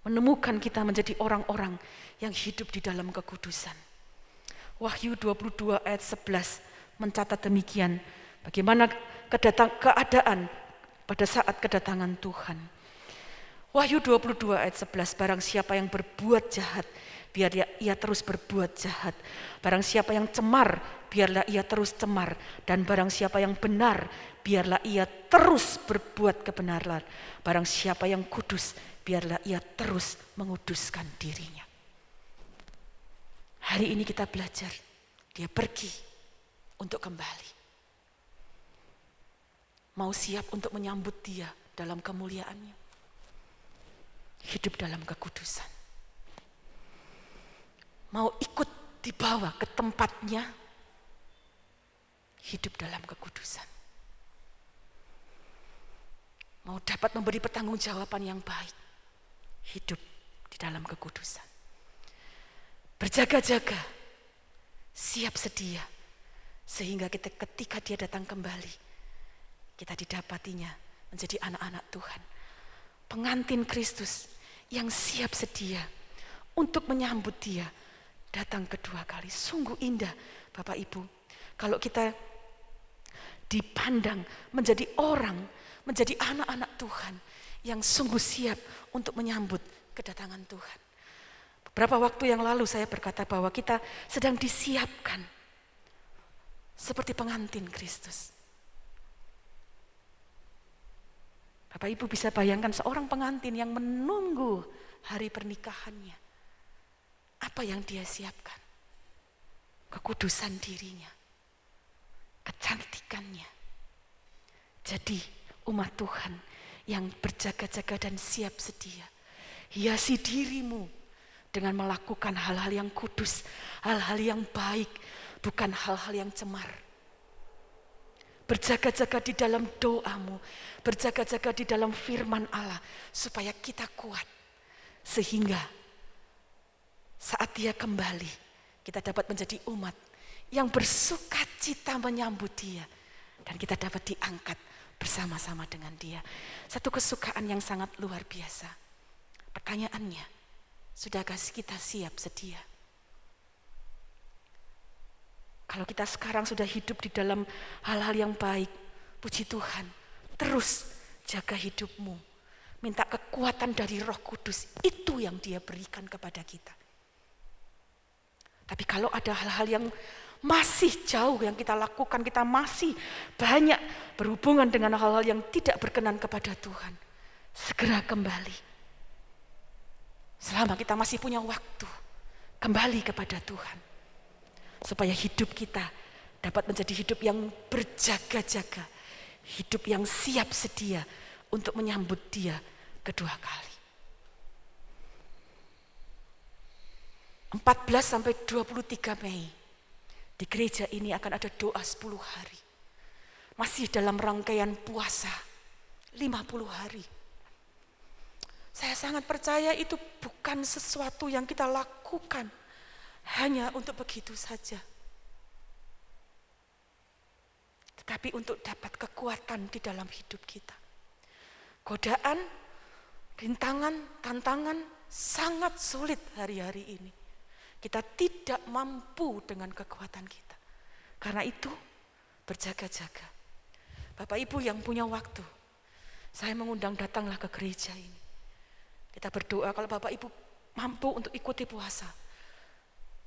menemukan kita menjadi orang-orang yang hidup di dalam kekudusan. Wahyu 22 ayat 11 mencatat demikian, bagaimana keadaan pada saat kedatangan Tuhan. Wahyu 22 ayat 11, barang siapa yang berbuat jahat, biar ia terus berbuat jahat. Barang siapa yang cemar, biarlah ia terus cemar. Dan barang siapa yang benar, biarlah ia terus berbuat kebenaran. Barang siapa yang kudus, biarlah ia terus menguduskan dirinya. Hari ini kita belajar, dia pergi untuk kembali. Mau siap untuk menyambut dia dalam kemuliaannya. Hidup dalam kekudusan. Mau ikut dibawa ke tempatnya, hidup dalam kekudusan. Mau dapat memberi pertanggungjawaban yang baik, hidup di dalam kekudusan. Berjaga-jaga, siap sedia, sehingga ketika dia datang kembali, kita didapatinya menjadi anak-anak Tuhan. Pengantin Kristus yang siap sedia untuk menyambut dia datang kedua kali. Sungguh indah Bapak Ibu, kalau kita dipandang menjadi orang, menjadi anak-anak Tuhan yang sungguh siap untuk menyambut kedatangan Tuhan. Beberapa waktu yang lalu saya berkata bahwa kita sedang disiapkan seperti pengantin Kristus. Bapak Ibu bisa bayangkan seorang pengantin yang menunggu hari pernikahannya. Apa yang dia siapkan? Kekudusan dirinya, kecantikannya. Jadi umat Tuhan yang berjaga-jaga dan siap sedia. Hiasi dirimu dengan melakukan hal-hal yang kudus, hal-hal yang baik, bukan hal-hal yang cemar. Berjaga-jaga di dalam doamu, berjaga-jaga di dalam firman Allah, supaya kita kuat. Sehingga saat dia kembali, kita dapat menjadi umat yang bersuka cita menyambut dia. Dan kita dapat diangkat bersama-sama dengan dia. Satu kesukaan yang sangat luar biasa. Pertanyaannya, sudahkah kita siap sedia? Kalau kita sekarang sudah hidup di dalam hal-hal yang baik, puji Tuhan, terus jaga hidupmu. Minta kekuatan dari Roh Kudus, itu yang dia berikan kepada kita. Tapi kalau ada hal-hal yang masih jauh yang kita lakukan, kita masih banyak berhubungan dengan hal-hal yang tidak berkenan kepada Tuhan, segera kembali. Selama kita masih punya waktu, kembali kepada Tuhan. Supaya hidup kita dapat menjadi hidup yang berjaga-jaga, hidup yang siap sedia untuk menyambut dia kedua kali. 14 sampai 23 Mei di gereja ini akan ada doa 10 hari. Masih dalam rangkaian puasa 50 hari. Saya sangat percaya itu bukan sesuatu yang kita lakukan hanya untuk begitu saja. Tetapi untuk dapat kekuatan di dalam hidup kita. Godaan, rintangan, tantangan sangat sulit hari-hari ini. Kita tidak mampu dengan kekuatan kita. Karena itu berjaga-jaga. Bapak Ibu yang punya waktu, saya mengundang datanglah ke gereja ini. Kita berdoa kalau Bapak Ibu mampu untuk ikuti puasa.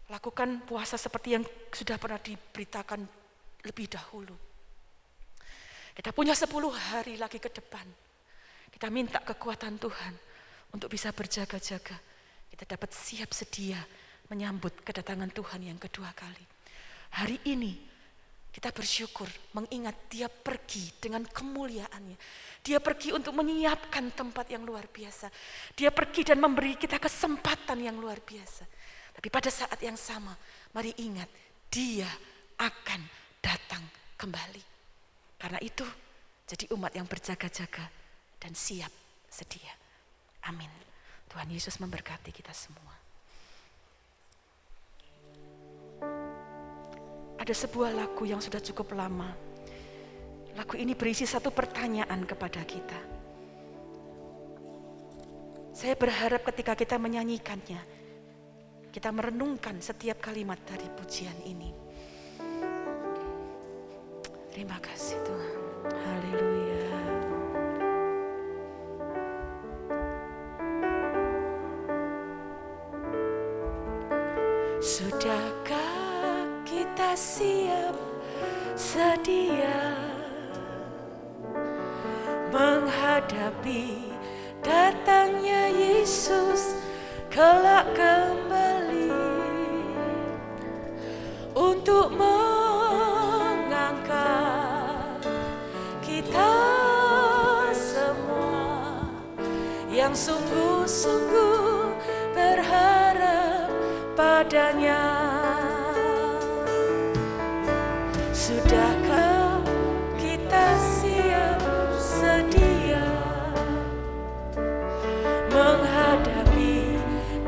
Lakukan puasa seperti yang sudah pernah diberitakan lebih dahulu. Kita punya 10 hari lagi ke depan. Kita minta kekuatan Tuhan untuk bisa berjaga-jaga. Kita dapat siap sedia menyambut kedatangan Tuhan yang kedua kali. Hari ini kita bersyukur mengingat Dia pergi dengan kemuliaannya. Dia pergi untuk menyiapkan tempat yang luar biasa. Dia pergi dan memberi kita kesempatan yang luar biasa. Tapi pada saat yang sama, mari ingat, Dia akan datang kembali. Karena itu, jadi umat yang berjaga-jaga dan siap sedia. Amin. Tuhan Yesus memberkati kita semua. Ada sebuah lagu yang sudah cukup lama. Lagu ini berisi satu pertanyaan kepada kita. Saya berharap ketika kita menyanyikannya, kita merenungkan setiap kalimat dari pujian ini. Terima kasih Tuhan. Haleluya. Sudahkah kita siap sedia menghadapi datangnya Yesus kelak kembali untuk mengangkat kita semua yang sungguh-sungguh berharap padanya. Sudahkah kita siap sedia menghadapi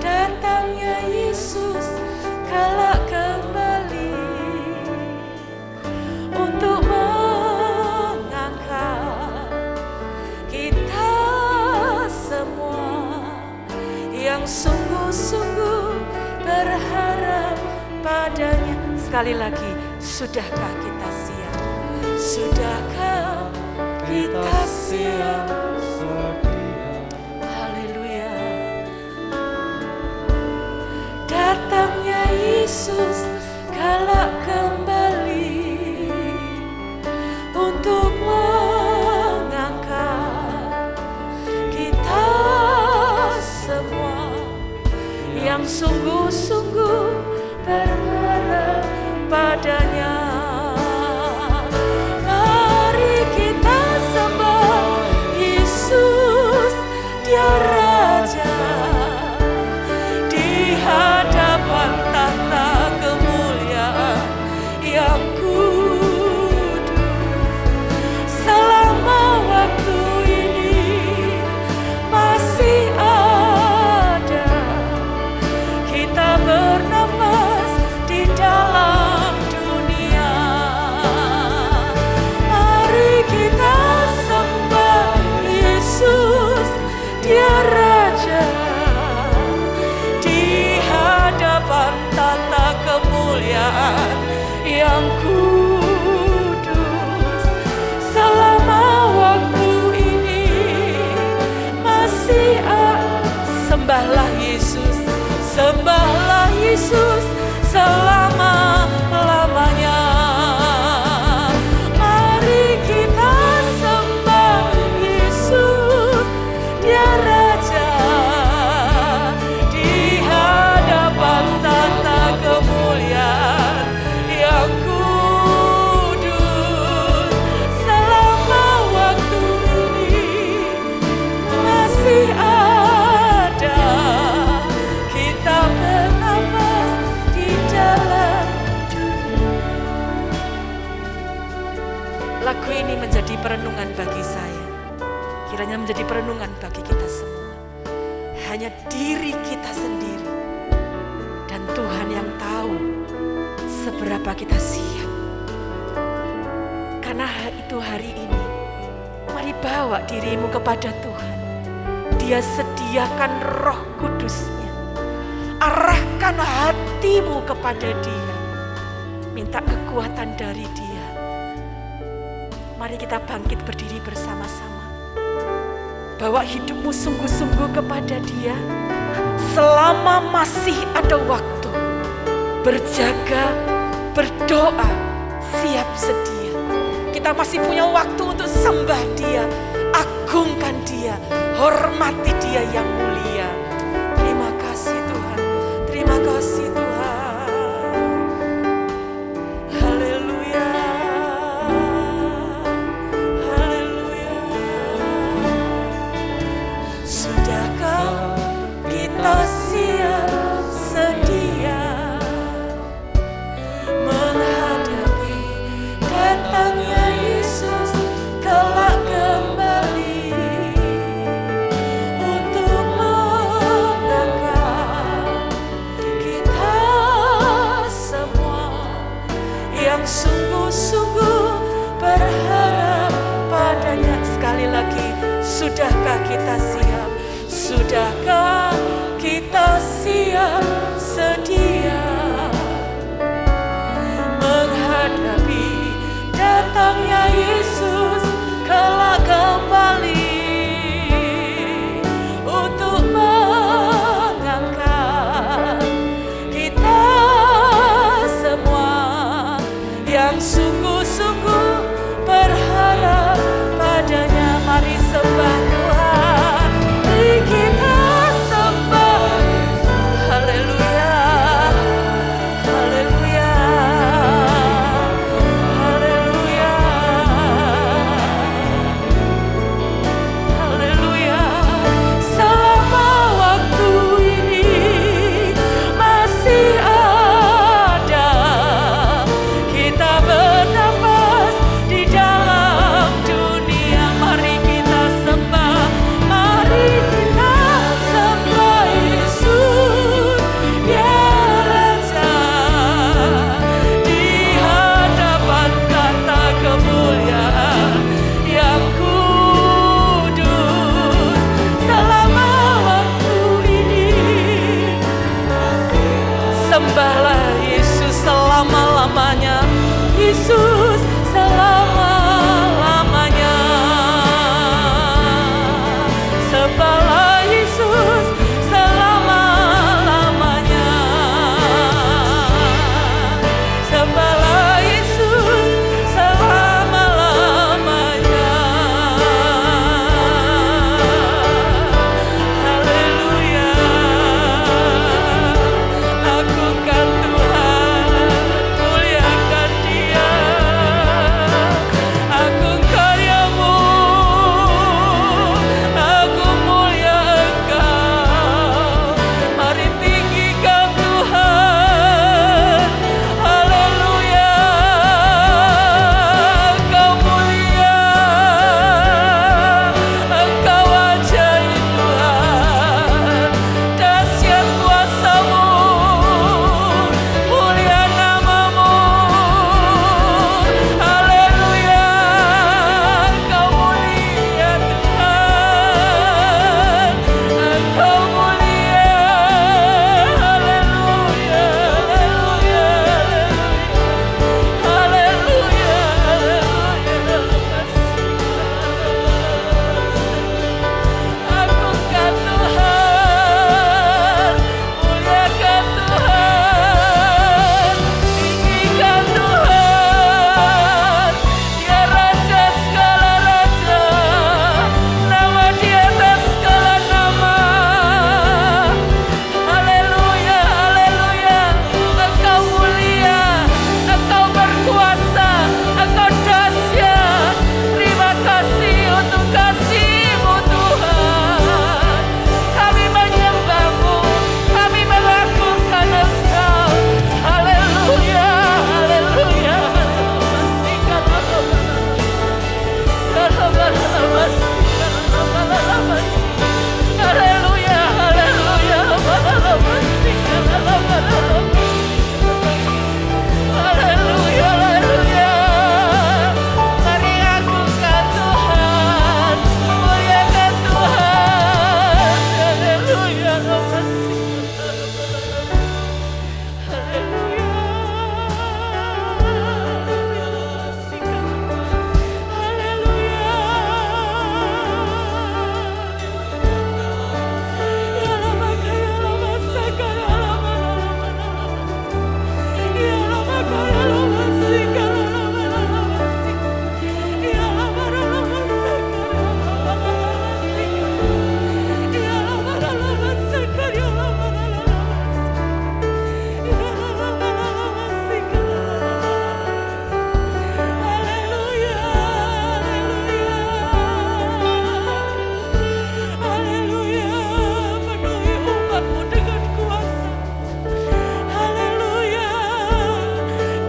datangnya Yesus kelak kembali untuk mengangkat kita semua yang sungguh-sungguh berharap padanya. Sekali lagi, sudahkah kita siap? Sudahkah kita siap? Haleluya. Datangnya Yesus kelak kembali untuk mengangkat kita semua yang sungguh-sungguh berharap padanya. Mari kita sembah Yesus, Dia Raja, di hadapan tahta kemuliaan yang kudus. Selama waktu ini masih ada, kita bernafas di dalam dunia. Mari kita sembah Yesus, Dia Raja, di hadapan tata kemuliaan yang kudus. Selama waktu ini masih sembahlah Yesus, sembahlah Yesus selama-lamanya. Mari kita sembah Yesus, Dia Raja, di hadapan tata kemuliaan yang kudus. Selama waktu ini masih ada, kita bernafas perenungan bagi saya. Kiranya menjadi perenungan bagi kita semua. Hanya diri kita sendiri dan Tuhan yang tahu seberapa kita siap. Karena itu hari ini, mari bawa dirimu kepada Tuhan. Dia sediakan Roh Kudus-Nya. Arahkan hatimu kepada Dia. Minta kekuatan dari Dia. Mari kita bangkit berdiri bersama-sama. Bawa hidupmu sungguh-sungguh kepada Dia. Selama masih ada waktu, berjaga, berdoa, siap sedia. Kita masih punya waktu untuk sembah Dia, agungkan Dia, hormati Dia yang mulia. Terima kasih Tuhan, terima kasih Tuhan. Haleluya, haleluya. Sudahkah kita siap sedia menghadapi datangnya Yesus kelak kembali untuk mengangkat kita semua yang sungguh-sungguh berharap padanya. Sekali lagi, sudahkah kita siap? Sudahkah kita siap sedia menghadapi datangnya Yesus kelak kembali untuk mengangkat kita semua yang sungguh-sungguh berharap padanya. Mari sembah Tuhan, mari kita sembah. Haleluya, haleluya, haleluya, haleluya. Selama waktu ini masih ada, kita bernafas di dalam dunia. Mari kita sembah, mari kita sembah Yesus, Dia Raja. Di hadapan tata kemuliaan yang kudus, selama waktu ini sembahlah Yesus selama-lamanya. Yesus selama-lamanya. Sembahlah Yesus selama-lamanya. Sembahlah Yesus selama-lamanya. Haleluya. Agungkan Tuhan, muliakan Dia.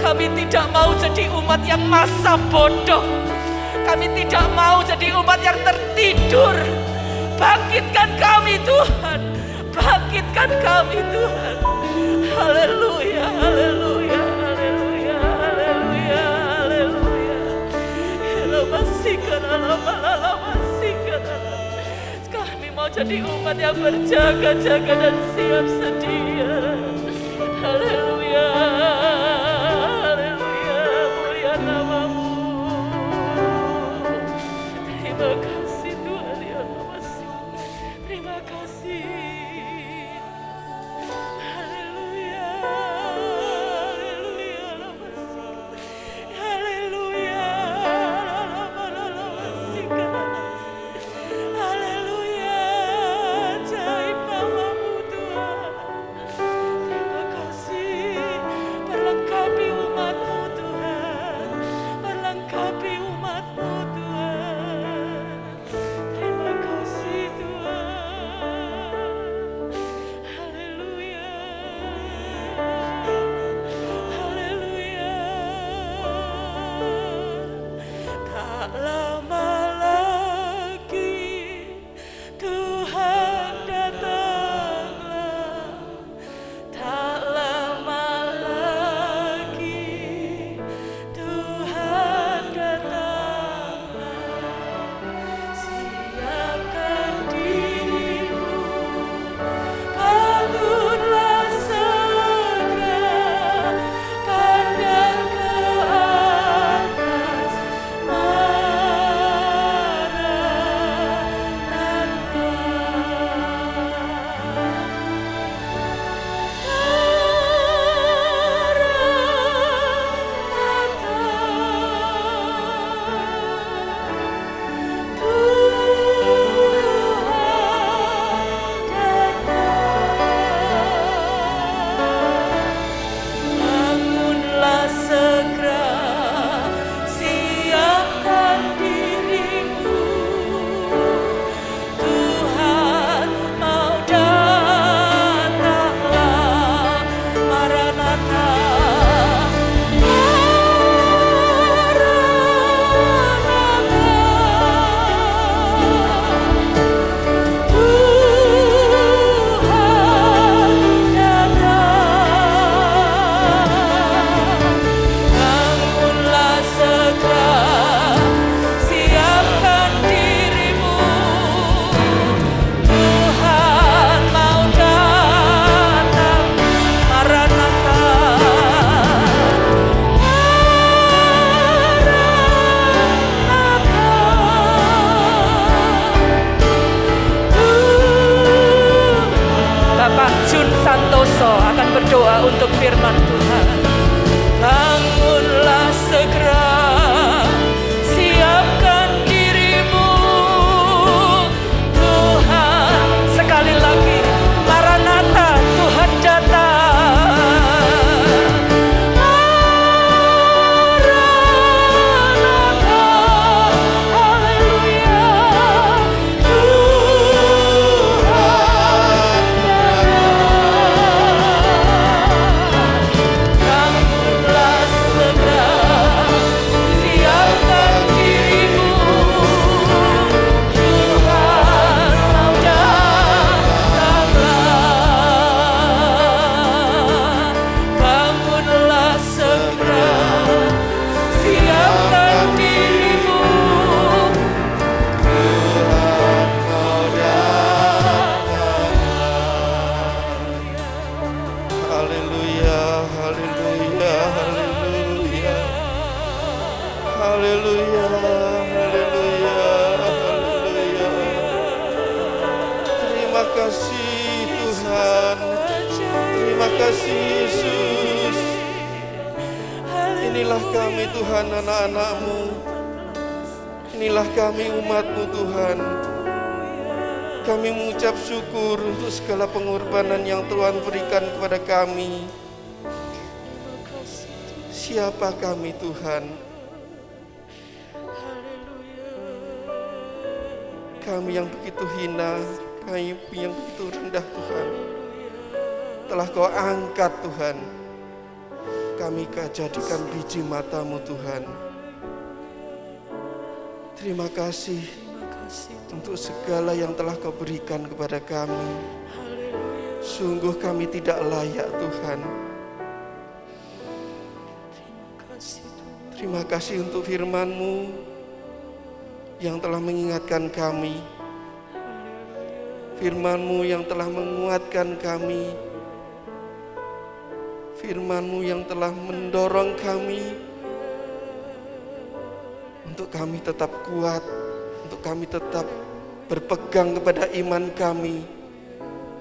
Kami tidak mau jadi umat yang masa bodoh. Kami tidak mau jadi umat yang tertidur. Bangkitkan kami Tuhan. Bangkitkan kami Tuhan. Haleluya, haleluya, haleluya, haleluya, haleluya. Kami mau jadi umat yang berjaga-jaga dan siap sedia. Haleluya, haleluya, mulia nama-Mu. Terima kasih Tuhan ya Allah. Terima kasih. Haleluya, haleluya, haleluya, haleluya, ajaib nama-Mu Tuhan. Terima kasih, perlengkapi umat-Mu Tuhan, perlengkapi umat-Mu Tuhan. Terima kasih Tuhan. Haleluya, haleluya. Tak lama lagi Tuhan datanglah. Tak lama lagi Tuhan datanglah. Siapkan dirimu, bangunlah segera, pandang ke atas, bangunlah segera, siapkan dirimu, Tuhan mau datanglah. Maranatha, Tuhan datang. Bangunlah segera, siapkan dirimu, Tuhan mau datang. Maranatha, Bapak Jun Santoso akan berdoa untuk firman Tuhan. Bangunlah segera, siapkan dirimu, Tuhan. Sekali lagi, Maranatha, Tuhan datang. Maranatha, haleluya, Tuhan datang. Bangunlah segera, siapkan dirimu, Tuhan mau datanglah. Bangunlah segera, siapkan dirimu, Haleluya, haleluya, haleluya. Haleluya, haleluya, haleluya. Terima kasih Tuhan. Terima kasih Yesus. Inilah kami Tuhan, anak-anak-Mu. Inilah kami umat-Mu Tuhan. Kami mengucap syukur untuk segala pengorbanan yang Tuhan berikan kepada kami. Siapa kami Tuhan? Kami yang begitu hina, kami yang begitu rendah Tuhan. Telah Kau angkat Tuhan. kami jadikan biji mata-Mu Tuhan. Terima kasih untuk segala yang telah Kau berikan kepada kami. Sungguh kami tidak layak Tuhan. Terima kasih untuk firman-Mu yang telah mengingatkan kami. Firman-Mu yang telah menguatkan kami. Firman-Mu yang telah mendorong kami untuk kami tetap kuat, untuk kami tetap berpegang kepada iman kami,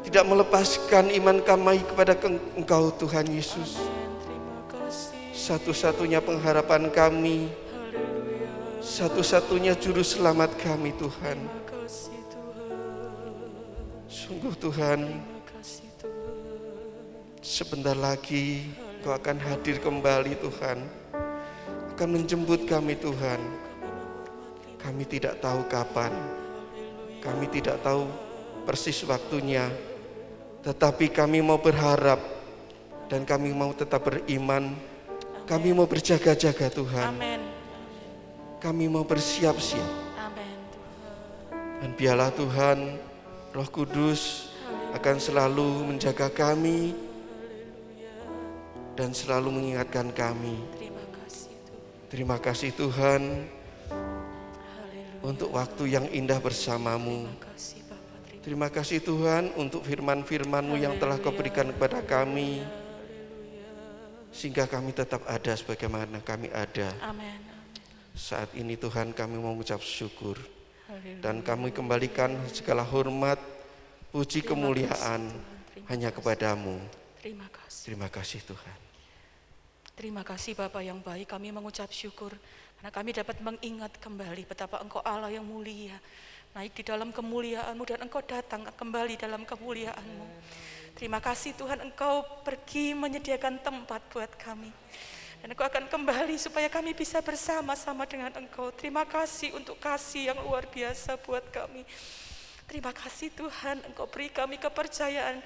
tidak melepaskan iman kami kepada Engkau Tuhan Yesus. Satu-satunya pengharapan kami, satu-satunya juru selamat kami Tuhan. Sungguh Tuhan, sebentar lagi Engkau akan hadir kembali Tuhan, akan menjemput kami Tuhan. Kami tidak tahu kapan, kami tidak tahu persis waktunya, tetapi kami mau berharap dan kami mau tetap beriman. Kami mau berjaga-jaga Tuhan. Amin. Kami mau bersiap-siap. Amin. Dan biarlah Tuhan, Roh Kudus akan selalu menjaga kami dan selalu mengingatkan kami. Terima kasih Tuhan. Terima kasih Tuhan untuk waktu yang indah bersama-Mu. Terima kasih Bapak. Terima kasih Tuhan untuk firman-firman-Mu yang telah Kau berikan kepada kami, sehingga kami tetap ada sebagaimana kami ada. Amin. Saat ini Tuhan kami mau mengucap syukur Haleluya. dan kami kembalikan segala hormat, puji, kemuliaan hanya kepada-Mu. Terima kasih. Terima kasih Tuhan. Terima kasih Bapa yang baik, kami mengucap syukur karena kami dapat mengingat kembali betapa Engkau Allah yang mulia, naik di dalam kemuliaan-Mu dan Engkau datang kembali dalam kemuliaan-Mu. Terima kasih Tuhan, Engkau pergi menyediakan tempat buat kami dan Engkau akan kembali supaya kami bisa bersama-sama dengan Engkau. Terima kasih untuk kasih yang luar biasa buat kami. Terima kasih Tuhan, Engkau beri kami kepercayaan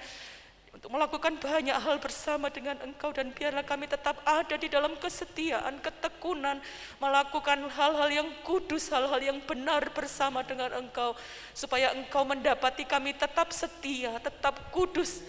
untuk melakukan banyak hal bersama dengan Engkau, dan biarlah kami tetap ada di dalam kesetiaan, ketekunan, melakukan hal-hal yang kudus, hal-hal yang benar bersama dengan Engkau, supaya Engkau mendapati kami tetap setia, tetap kudus,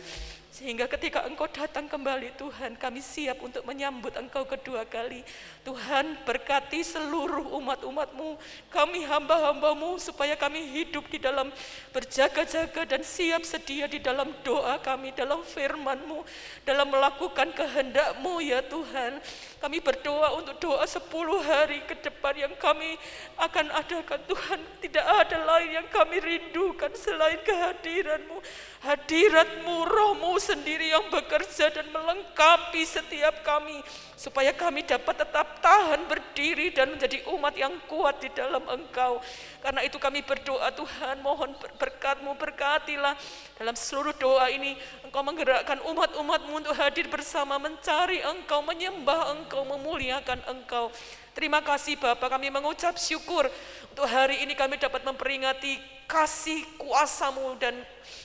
sehingga ketika Engkau datang kembali Tuhan, kami siap untuk menyambut Engkau kedua kali. Tuhan berkati seluruh umat-umat-Mu, kami hamba-hamba-Mu, supaya kami hidup di dalam berjaga-jaga dan siap sedia di dalam doa kami, dalam firman-Mu, dalam melakukan kehendak-Mu ya Tuhan. Kami berdoa untuk doa 10 hari ke depan yang kami akan adakan Tuhan. Tidak ada lain yang kami rindukan selain kehadiran-Mu, hadirat-Mu, Roh-Mu sendiri yang bekerja dan melengkapi setiap kami, supaya kami dapat tetap tahan berdiri dan menjadi umat yang kuat di dalam Engkau. Karena itu kami berdoa Tuhan, mohon berkat-Mu, berkatilah dalam seluruh doa ini. Engkau menggerakkan umat-umat-Mu untuk hadir bersama, mencari Engkau, menyembah Engkau, memuliakan Engkau. Terima kasih Bapa, kami mengucap syukur untuk hari ini kami dapat memperingati kasih kuasa-Mu dan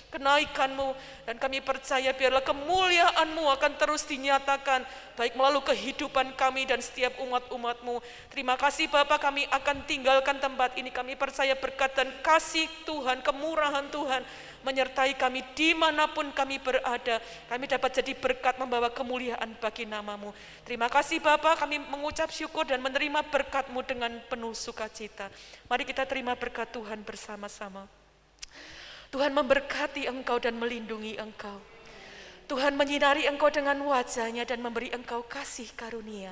kenaikan-Mu, dan kami percaya biarlah kemuliaan-Mu akan terus dinyatakan baik melalui kehidupan kami dan setiap umat-umat-Mu. Terima kasih Bapa, kami akan tinggalkan tempat ini. Kami percaya berkat dan kasih Tuhan, kemurahan Tuhan menyertai kami dimanapun kami berada. Kami dapat jadi berkat membawa kemuliaan bagi nama-Mu. Terima kasih Bapa, kami mengucap syukur dan menerima berkat-Mu dengan penuh sukacita. Mari kita terima berkat Tuhan bersama-sama. Tuhan memberkati engkau dan melindungi engkau. Tuhan menyinari engkau dengan wajah-Nya dan memberi engkau kasih karunia.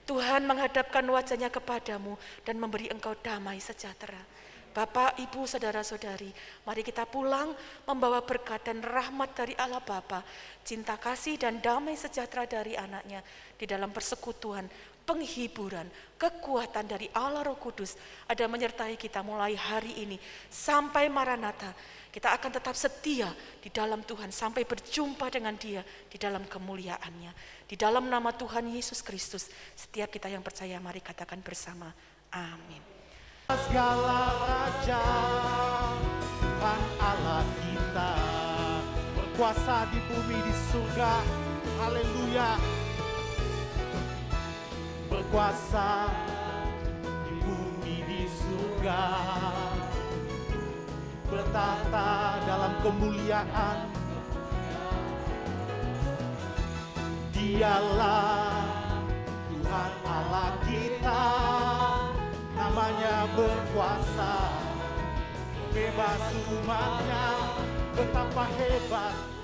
Tuhan menghadapkan wajah-Nya kepadamu dan memberi engkau damai sejahtera. Bapak, Ibu, Saudara-saudari, mari kita pulang membawa berkat dan rahmat dari Allah Bapa, cinta kasih dan damai sejahtera dari Anak-Nya di dalam persekutuan, penghiburan, kekuatan dari Allah Roh Kudus ada menyertai kita mulai hari ini sampai Maranatha. Kita akan tetap setia di dalam Tuhan sampai berjumpa dengan Dia di dalam kemuliaan-Nya. Di dalam nama Tuhan Yesus Kristus, setiap kita yang percaya mari katakan bersama, amin. Segala raja, Tuhan Allah kita, berkuasa di bumi di surga, haleluya. berkuasa di bumi di surga, bertata dalam kemuliaan. Dialah Tuhan Allah kita, namanya berkuasa, bebas umatnya, betapa hebat